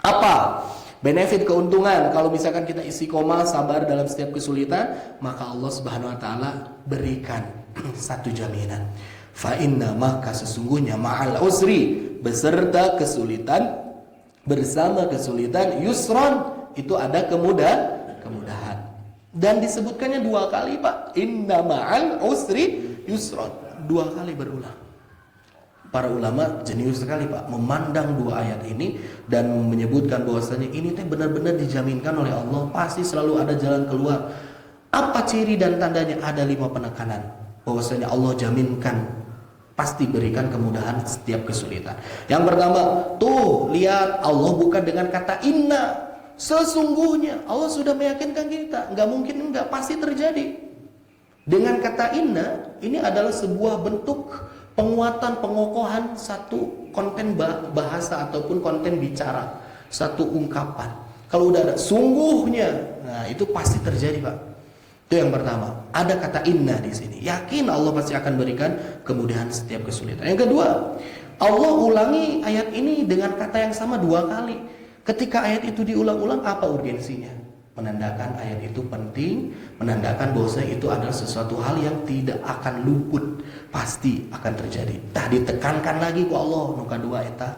Speaker 1: Apa benefit, keuntungan kalau misalkan kita istiqomah sabar dalam setiap kesulitan? Maka Allah Subhanahu wa taala berikan satu jaminan. Fa inna, maka sesungguhnya ma'al usri, beserta kesulitan, bersama kesulitan, yusron, itu ada kemudahan. Dan disebutkannya dua kali Pak, inna ma'al usri yusron, dua kali berulang. Para ulama jenius sekali Pak memandang dua ayat ini dan menyebutkan bahwasanya ini teh benar-benar dijaminkan oleh Allah, pasti selalu ada jalan keluar. Apa ciri dan tandanya? Ada 5 penekanan bahwasanya Allah jaminkan pasti berikan kemudahan setiap kesulitan. Yang pertama, tuh lihat, Allah bukan dengan kata inna, sesungguhnya. Allah sudah meyakinkan kita, nggak mungkin enggak, pasti terjadi. Dengan kata inna, ini adalah sebuah bentuk penguatan, pengokohan satu konten bahasa ataupun konten bicara, satu ungkapan. Kalau udah ada sungguhnya, nah itu pasti terjadi Pak. Itu yang pertama, ada kata inna di sini. Yakin Allah pasti akan berikan kemudahan setiap kesulitan. Yang kedua, Allah ulangi ayat ini dengan kata yang sama 2 kali. Ketika ayat itu diulang-ulang, apa urgensinya? Menandakan ayat itu penting, menandakan bahwa itu adalah sesuatu hal yang tidak akan luput, pasti akan terjadi. Tah ditekankan lagi ku Allah, nuka 2 eta.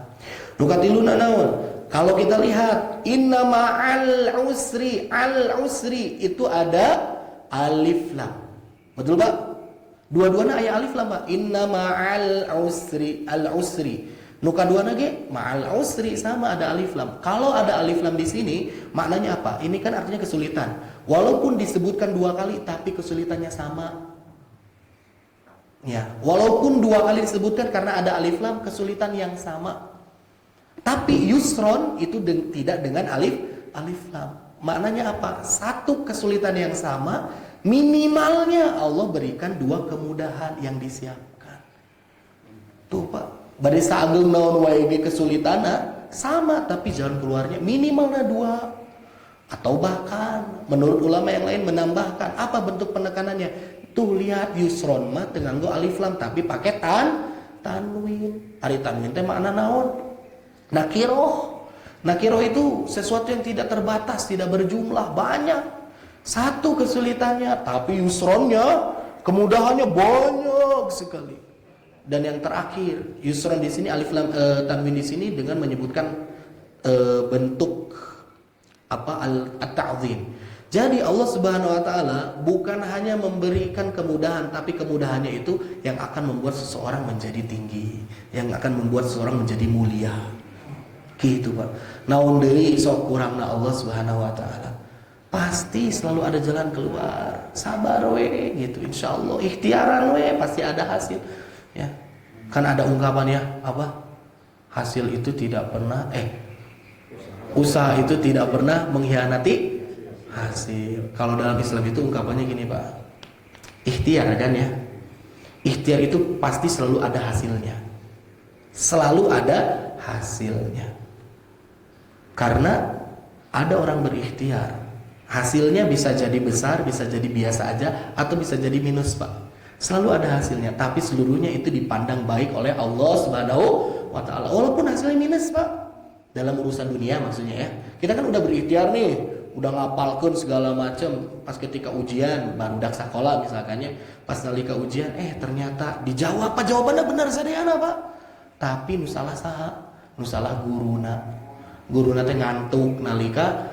Speaker 1: Nuka 3 naon? Kalau kita lihat, inna ma'al usri, al-usri itu ada alif lam. Betul Pak? Dua-duanya ayat alif lam Pak. Inna ma'al usri, al-usri. Nuka dua nage ma'al usri, sama ada alif lam. Kalau ada alif lam di sini, maknanya apa? Ini kan artinya kesulitan. Walaupun disebutkan 2 kali, tapi kesulitannya sama. Ya, walaupun 2 kali disebutkan karena ada alif lam, kesulitan yang sama. Tapi yusron itu tidak dengan alif alif lam. Maknanya apa? Satu kesulitan yang sama, minimalnya Allah berikan dua kemudahan yang disiapkan. Tuh Pak, bari sageung naon wae ge kesulitana sama, tapi jalan keluarnya minimalnya dua. Atau bahkan menurut ulama yang lain menambahkan, apa bentuk penekanannya? Tuh lihat yusron mah teu nganggo alif lam tapi pakai tanwin. Ari tanwin teh makna naon? Nakiroh itu sesuatu yang tidak terbatas, tidak berjumlah, banyak. Satu kesulitannya, tapi yusronnya, kemudahannya banyak sekali. Dan yang terakhir, yusron di sini alif lam tanwin di sini dengan menyebutkan bentuk at-ta'zim. Jadi Allah Subhanahu wa taala bukan hanya memberikan kemudahan, tapi kemudahannya itu yang akan membuat seseorang menjadi tinggi, yang akan membuat seseorang menjadi mulia. Gitu Pak. Naon deui sok kurangna Allah Subhanahu wa taala. Pasti selalu ada jalan keluar. Sabar we gitu. Insyaallah ikhtiaran we pasti ada hasil. Ya. Kan ada ungkapan ya, apa? Hasil itu tidak pernah usaha itu tidak pernah mengkhianati hasil. Kalau dalam Islam itu ungkapannya gini Pak. Ikhtiar kan ya. Ikhtiar itu pasti selalu ada hasilnya. Selalu ada hasilnya. Karena ada orang berikhtiar, hasilnya bisa jadi besar, bisa jadi biasa aja, atau bisa jadi minus Pak. Selalu ada hasilnya, tapi seluruhnya itu dipandang baik oleh Allah Subhanahu wa taala. Walaupun hasilnya minus Pak. Dalam urusan dunia maksudnya ya. Kita kan udah berikhtiar nih, udah ngapalkeun segala macam, pas ketika ujian barudak sakola misalkannya, pas nalika ujian ternyata dijawab Pak, jawabannya benar sadayana Pak. Tapi nu salah saha? Nu salah guruna teh ngantuk nalika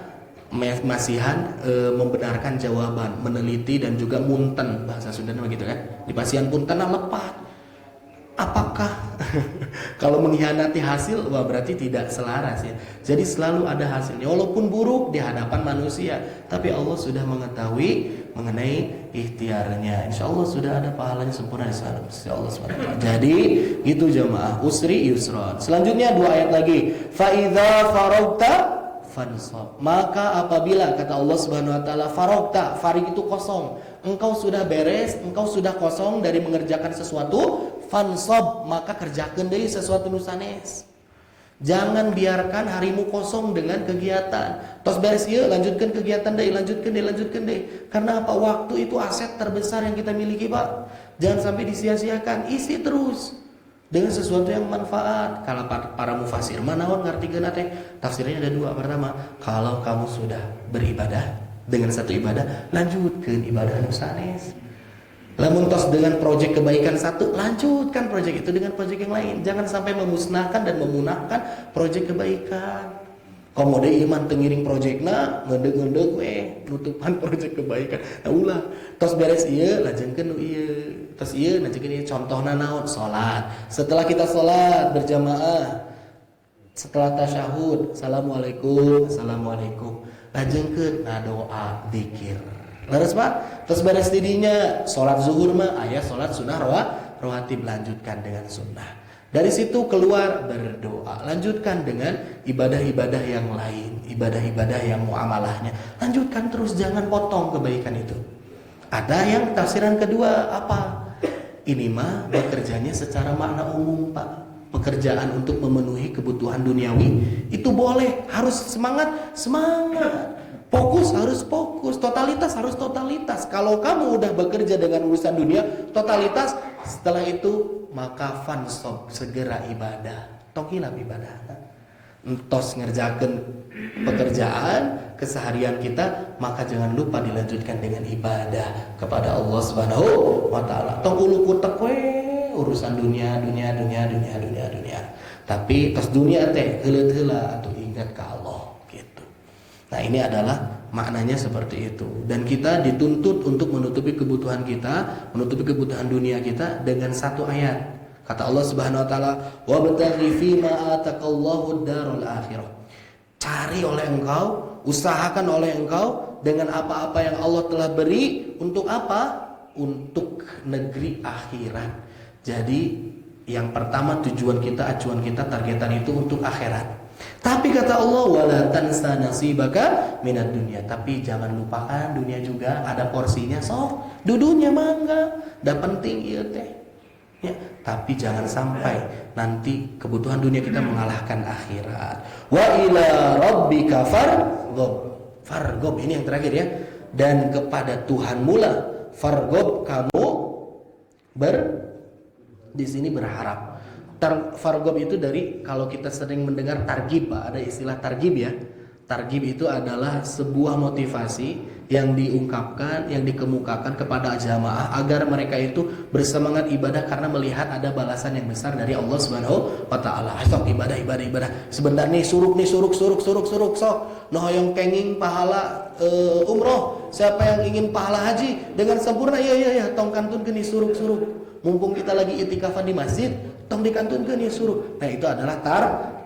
Speaker 1: masihan membenarkan jawaban, meneliti dan juga munten, bahasa Sunda begitu kan. Di pasian punten lepat. Apakah kalau mengkhianati hasil, wah berarti tidak selaras ya. Jadi selalu ada hasilnya, walaupun buruk di hadapan manusia, tapi Allah sudah mengetahui mengenai ikhtiarnya. Insya Allah sudah ada pahalanya sempurna di sana. Insya Allah SWT. Jadi gitu jamaah, usri yusron. Selanjutnya 2 ayat lagi. Fa idza faragta fansab. Maka apabila kata Allah Subhanahu wa taala faragta, farig itu kosong. Engkau sudah beres, engkau sudah kosong dari mengerjakan sesuatu, fansab, maka kerjakeun deui sesuatu nu sanes. Jangan biarkan harimu kosong dengan kegiatan. Tos beres ieu lanjutkeun kegiatan deui, lanjutkeun deui. Karena apa? Waktu itu aset terbesar yang kita miliki, Pak. Jangan sampai disia-siakan, isi terus dengan sesuatu yang manfaat. Kalau para mufasir manaon ngartikeun teh? Tafsirnya ada 2. Pertama, kalau kamu sudah beribadah dengan satu ibadah, lanjutkan ibadah nu sanes. Lamun tos dengan proyek kebaikan satu, lanjutkan proyek itu dengan proyek yang lain. Jangan sampai memusnahkan dan memunahkan proyek kebaikan. Komode iman tengiring proyekna, ngedeg-ngedeg nutupan proyek kebaikan. Nah ulah, tos beres ieu lanjutkeun nu ieu. Tos ieu lanjutkeun ieu. Contohna naon? Salat. Setelah kita salat berjamaah, setelah tasyahud, assalamualaikum. Lanjutkeun doa, zikir. Leres Pak? Terus beres didinya salat zuhur mah aya salat sunnah rawatib, lanjutkan dengan sunnah. Dari situ keluar berdoa, lanjutkan dengan ibadah-ibadah yang lain, ibadah-ibadah yang muamalahnya. Lanjutkan terus, jangan potong kebaikan itu. Ada yang tafsiran kedua apa? Ini mah bekerjanya secara makna umum Pak. Pekerjaan untuk memenuhi kebutuhan duniawi itu boleh, harus semangat. Fokus harus fokus, totalitas harus totalitas. Kalau kamu udah bekerja dengan urusan dunia, totalitas, setelah itu maka fansob, segera ibadah. Tongkilap ibadah. Entos ngerjakan pekerjaan keseharian kita, maka jangan lupa dilanjutkan dengan ibadah kepada Allah Subhanahu wa taala. Tong ulu kutek we urusan dunia. Tapi tos dunia teh heuleut-heula atuh ingat ka Allah. Nah ini adalah maknanya seperti itu. Dan kita dituntut untuk menutupi kebutuhan kita, menutupi kebutuhan dunia kita dengan satu ayat. Kata Allah Subhanahu wa taala, "Wabtaghi fima ataqallahu ad-darul akhirah." Cari oleh engkau, usahakan oleh engkau dengan apa-apa yang Allah telah beri untuk apa? Untuk negeri akhirat. Jadi yang pertama tujuan kita, acuan kita, targetan itu untuk akhirat. Tapi kata Allah, wala tansa nasibaka minad dunya. Tapi jangan lupakan dunia juga ada porsinya. Sok dudunya mangga, dah penting ieu teh. Ya, tapi jangan sampai nanti kebutuhan dunia kita mengalahkan akhirat. Wa ila rabbika fargob ini yang terakhir ya. Dan kepada Tuhanmu lah fargob kamu di sini berharap. Fargob itu dari, kalau kita sering mendengar targib, Pak, ada istilah targib ya. Targib itu adalah sebuah motivasi yang diungkapkan, yang dikemukakan kepada jamaah agar mereka itu bersemangat ibadah karena melihat ada balasan yang besar dari Allah Subhanahu wa taala. Sok ibadah. Sebentar nih suruk sok. Noh yang kenging pahala umroh. Siapa yang ingin pahala haji dengan sempurna? Ya, tong kantunkeun nih suruk. Mumpung kita lagi itikafan di masjid, tong dikantunkeun ya suruk. Nah, itu adalah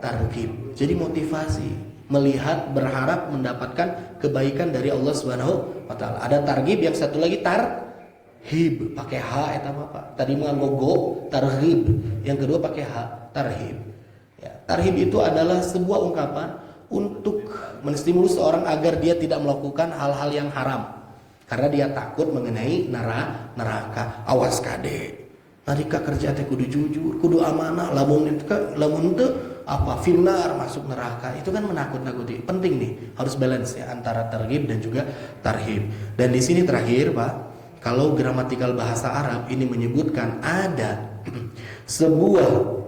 Speaker 1: targhib. Jadi motivasi, melihat, berharap mendapatkan kebaikan dari Allah Subhanahu wa taala. Ada targhib, yang satu lagi tarhib, pakai H eta mah Pak. Tadi nganggo go, targhib. Yang kedua pakai H, tarhib. Ya, tarhib itu adalah sebuah ungkapan untuk menstimulus seorang agar dia tidak melakukan hal-hal yang haram. Karena dia takut mengenai neraka. Awas kade. Narika kerja teh kudu jujur, kudu amanah, lamun teu finnar, masuk neraka. Itu kan menakut-nakuti. Penting nih, harus balance ya antara targhib dan juga tarhib. Dan di sini terakhir, Pak, kalau gramatikal bahasa Arab ini menyebutkan ada sebuah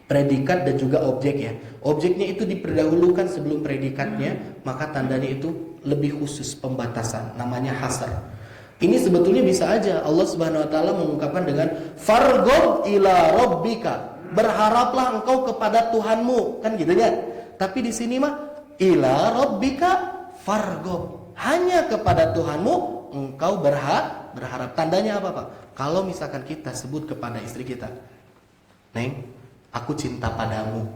Speaker 1: predikat dan juga objek ya. Objeknya itu diperdahulukan sebelum predikatnya, maka tandanya itu lebih khusus pembatasan, namanya hasar. Ini sebetulnya bisa aja Allah Subhanahu wa taala mengungkapkan dengan farghab ila rabbika, berharaplah engkau kepada Tuhanmu, kan gitu ya. Tapi di sini mah ila rabbika farghab, hanya kepada Tuhanmu engkau berharap. Tandanya apa, Pak? Kalau misalkan kita sebut kepada istri kita, "Neng, aku cinta padamu."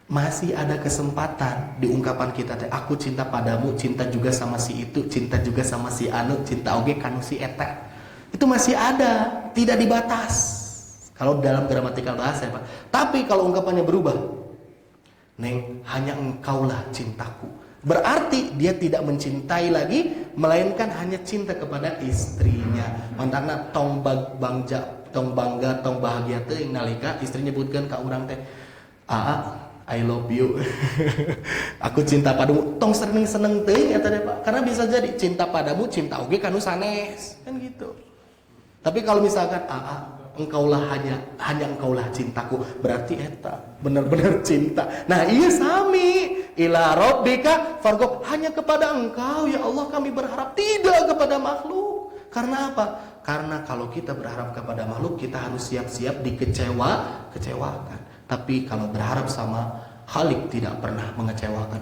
Speaker 1: Masih ada kesempatan di ungkapan kita teh, aku cinta padamu, cinta juga sama si itu, cinta juga sama si anu, cinta oge kanu si eta. Itu masih ada, tidak dibatas. Kalau dalam gramatikal bahasa ya, Pak. Tapi kalau ungkapannya berubah, Neng, hanya engkaulah cintaku. Berarti dia tidak mencintai lagi, melainkan hanya cinta kepada istrinya. Mantana tong bangga, tong bahagia teh nalika istri nyebutkeun ka urang teh, "Aa, I love you." Aku cinta padamu. Tong seneng teuing eta teh, Pak. Karena bisa jadi cinta padamu, cinta oge kanu sanes, kan gitu. Tapi kalau misalkan hanya engkaulah cintaku, berarti eta benar-benar cinta. Nah, iya sami. Ila rabbika farghab, hanya kepada engkau ya Allah kami berharap, tidak kepada makhluk. Karena apa? Karena kalau kita berharap kepada makhluk, kita harus siap-siap dikecewakan. Tapi kalau berharap sama Khalik tidak pernah mengecewakan.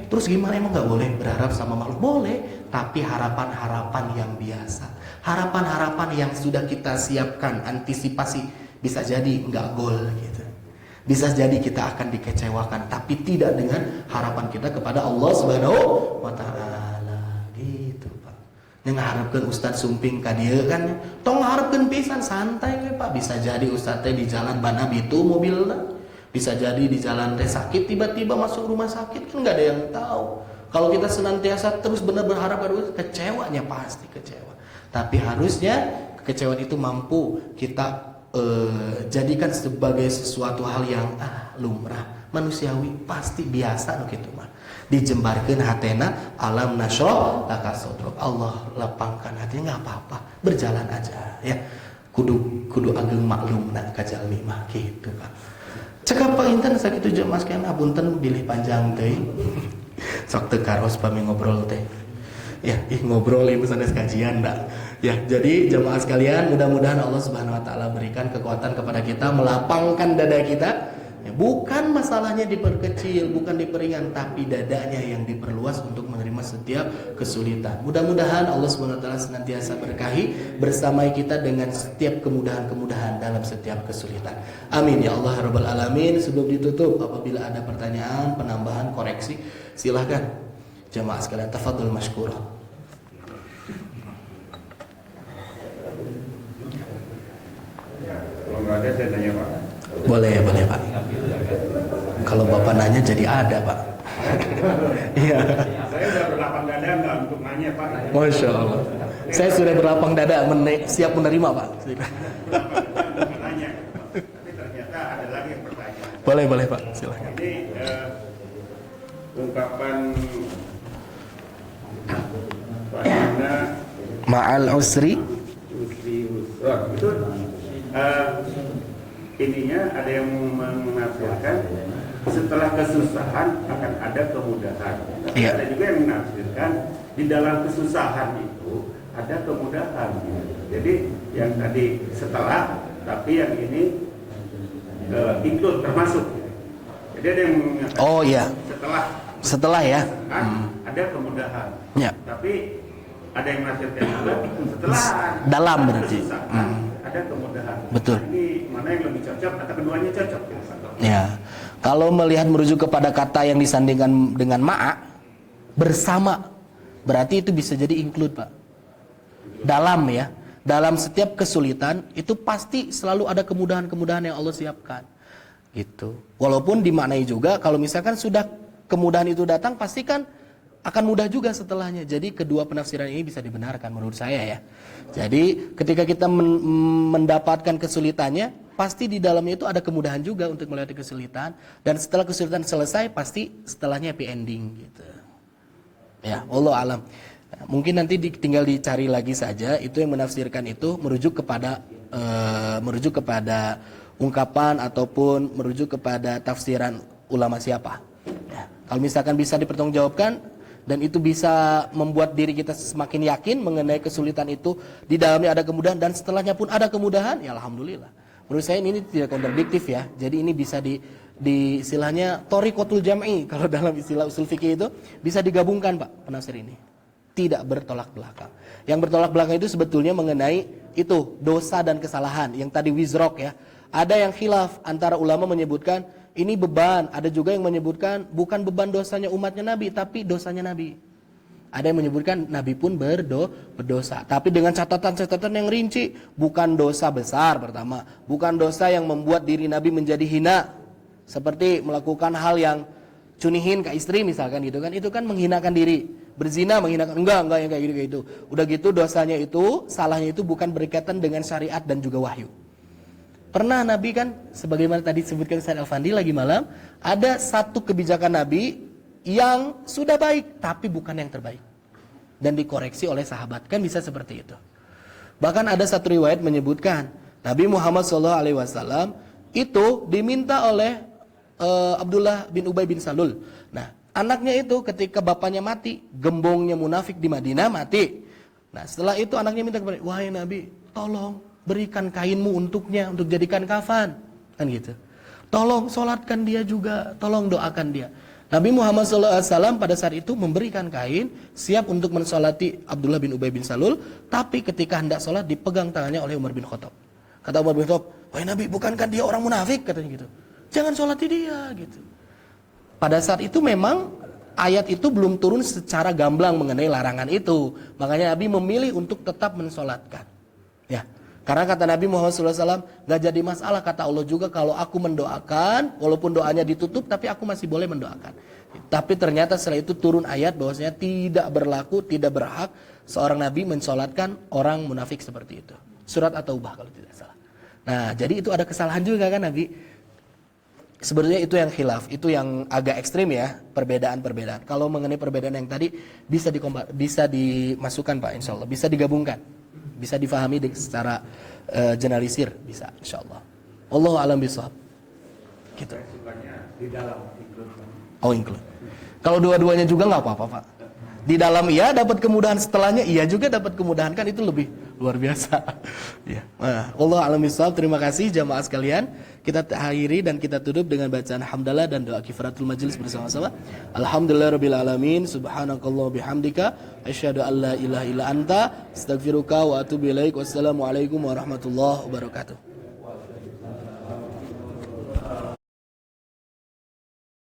Speaker 1: Terus gimana, emang gak boleh berharap sama makhluk? Boleh, tapi harapan-harapan yang biasa, harapan-harapan yang sudah kita siapkan, antisipasi. Bisa jadi gak gol gitu, bisa jadi kita akan dikecewakan, tapi tidak dengan harapan kita kepada Allah Subhanahu wa taala gitu, Pak. Yang harapkan Ustadz sumping ka dieu kan, tong harapkan pisan santai we, Pak. Bisa jadi Ustadz teh di jalan bana bitu mobilna, bisa jadi di jalan teh sakit tiba-tiba masuk rumah sakit, kan nggak ada yang tahu. Kalau kita senantiasa terus benar berharap, kecewanya pasti kecewa. Tapi harusnya kekecewaan itu mampu kita jadikan sebagai sesuatu hal yang lumrah, manusiawi, pasti biasa gitu mah. Dijembarkeun hatena alam nasyrah laka sadrak. Allah lapangkan hatinya, nggak apa-apa, berjalan aja ya. Kudu ageng maklumna ka jalmi mah gitu, Pak. Cekap Pak Inten sakitu jemaah sekalian, apunten bilih panjang teh. Sok teu karos pami ngobrol teh. Ya, ngobrol ibu sanes kajian dah. Ya, jadi jemaah sekalian, mudah-mudahan Allah Subhanahu wa taala berikan kekuatan kepada kita, melapangkan dada kita. Ya, bukan masalahnya diperkecil, bukan diperingan, tapi dadanya yang diperluas untuk menerima setiap kesulitan. Mudah-mudahan Allah Subhanahu wa taala senantiasa berkahi bersamai kita dengan setiap kemudahan-kemudahan dalam setiap kesulitan. Amin ya Allah rabbal alamin. Sebelum ditutup, apabila ada pertanyaan, penambahan, koreksi, silahkan jemaah sekalian, tafadhol masykurah.
Speaker 2: Kalau nggak ada saya tanya Pak.
Speaker 1: Boleh Pak. Kalau Bapak nanya dadanya jadi ada, Pak. Iya.
Speaker 2: Saya sudah berlapang dada nggak untuk nanya, Pak.
Speaker 1: Masya Allah. Saya sudah berlapang dada siap menerima, Pak.
Speaker 2: Untuk nanya, tapi ternyata ada lagi yang pertanyaan.
Speaker 1: Boleh Pak, silahkan.
Speaker 2: Ini ungkapan Fa'inna
Speaker 1: Ma'al usri
Speaker 2: yusra itu ininya ada yang menafsirkan setelah kesusahan akan ada kemudahan. Tapi
Speaker 1: iya.
Speaker 2: ada juga yang menafsirkan di dalam kesusahan itu ada kemudahan. Jadi yang tadi setelah, tapi yang ini ikut termasuk. Jadi ada yang mengatakan
Speaker 1: oh iya, setelah ya
Speaker 2: ada kemudahan.
Speaker 1: Ya.
Speaker 2: Tapi ada yang menafsirkan juga setelah
Speaker 1: dalam berarti
Speaker 2: ada kemudahan.
Speaker 1: Betul.
Speaker 2: Nah, ini mana yang lebih cocok atau keduanya cocok?
Speaker 1: Ya, kalau melihat merujuk kepada kata yang disandingkan dengan ma'a bersama, berarti itu bisa jadi include, Pak. Dalam ya, dalam setiap kesulitan itu pasti selalu ada kemudahan-kemudahan yang Allah siapkan. Gitu. Walaupun dimaknai juga kalau misalkan sudah kemudahan itu datang, pasti kan akan mudah juga setelahnya. Jadi kedua penafsiran ini bisa dibenarkan menurut saya ya. Jadi ketika kita mendapatkan kesulitannya, pasti di dalamnya itu ada kemudahan juga untuk melewati kesulitan. Dan setelah kesulitan selesai, pasti setelahnya happy ending gitu. Ya, Allah alam. Mungkin nanti tinggal dicari lagi saja. Itu yang menafsirkan itu merujuk kepada ungkapan ataupun merujuk kepada tafsiran ulama siapa. Ya. Kalau misalkan bisa dipertanggungjawabkan dan itu bisa membuat diri kita semakin yakin mengenai kesulitan itu, di dalamnya ada kemudahan dan setelahnya pun ada kemudahan, ya alhamdulillah. Menurut saya ini tidak kontradiktif ya. Jadi ini bisa di istilahnya thoriqatul jam'i, kalau dalam istilah usul fikih itu bisa digabungkan, Pak, penafsir ini. Tidak bertolak belakang. Yang bertolak belakang itu sebetulnya mengenai itu dosa dan kesalahan yang tadi wizrok ya. Ada yang khilaf antara ulama menyebutkan ini beban, ada juga yang menyebutkan bukan beban dosanya umatnya Nabi, tapi dosanya Nabi. Ada yang menyebutkan Nabi pun berdosa, tapi dengan catatan-catatan yang rinci. Bukan dosa besar pertama, bukan dosa yang membuat diri Nabi menjadi hina, seperti melakukan hal yang cunihin ke istri misalkan gitu kan, itu kan menghinakan diri. Berzina menghinakan, enggak yang kayak gitu. Udah gitu dosanya itu, salahnya itu bukan berkaitan dengan syariat dan juga wahyu. Pernah Nabi kan, sebagaimana tadi disebutkan Ustaz Alfandi lagi malam, ada satu kebijakan Nabi yang sudah baik, tapi bukan yang terbaik. Dan dikoreksi oleh sahabat, kan bisa seperti itu. Bahkan ada satu riwayat menyebutkan, Nabi Muhammad SAW itu diminta oleh Abdullah bin Ubay bin Salul. Nah, anaknya itu ketika bapaknya mati, gembongnya munafik di Madinah mati. Nah, setelah itu anaknya minta kepada, wahai Nabi, tolong berikan kainmu untuknya, untuk jadikan kafan. Kan gitu. Tolong solatkan dia juga, tolong doakan dia. Nabi Muhammad SAW pada saat itu memberikan kain, siap untuk mensolati Abdullah bin Ubay bin Salul, tapi ketika hendak solat dipegang tangannya oleh Umar bin Khattab. Kata Umar bin Khattab, wahai Nabi, bukankah dia orang munafik? Katanya gitu. Jangan solati dia gitu. Pada saat itu memang ayat itu belum turun secara gamblang mengenai larangan itu. Makanya Nabi memilih untuk tetap mensolatkan. Ya. Karena kata Nabi Muhammad SAW, gak jadi masalah, kata Allah juga, kalau aku mendoakan, walaupun doanya ditutup, tapi aku masih boleh mendoakan. Tapi ternyata setelah itu turun ayat bahwasanya tidak berlaku, tidak berhak seorang Nabi mensolatkan orang munafik seperti itu. Surat At-Taubah kalau tidak salah. Nah, jadi itu ada kesalahan juga kan Nabi. Sebenarnya itu yang khilaf, itu yang agak ekstrim ya, perbedaan-perbedaan. Kalau mengenai perbedaan yang tadi bisa dimasukkan Pak, insya Allah, bisa digabungkan. Bisa difahami secara generalisir, bisa insyaallah. Allahu a'lam bishawab. Gitu.
Speaker 2: Di dalam
Speaker 1: Oh, include. Kalau dua-duanya juga nggak apa-apa, Pak. Di dalam iya dapat kemudahan, setelahnya iya juga dapat kemudahan, kan itu lebih luar biasa. Ya. Nah, Allahu a'lam bishawab. Terima kasih jamaah sekalian. Kita akhiri dan kita tutup dengan bacaan hamdalah dan doa kifaratul majlis bersama-sama. Alhamdulillahirabbil alamin, subhanakallah bihamdika, asyhadu an la ilaha illa anta, astaghfiruka wa atubu ilaik. Wassalamualaikum warahmatullahi wabarakatuh.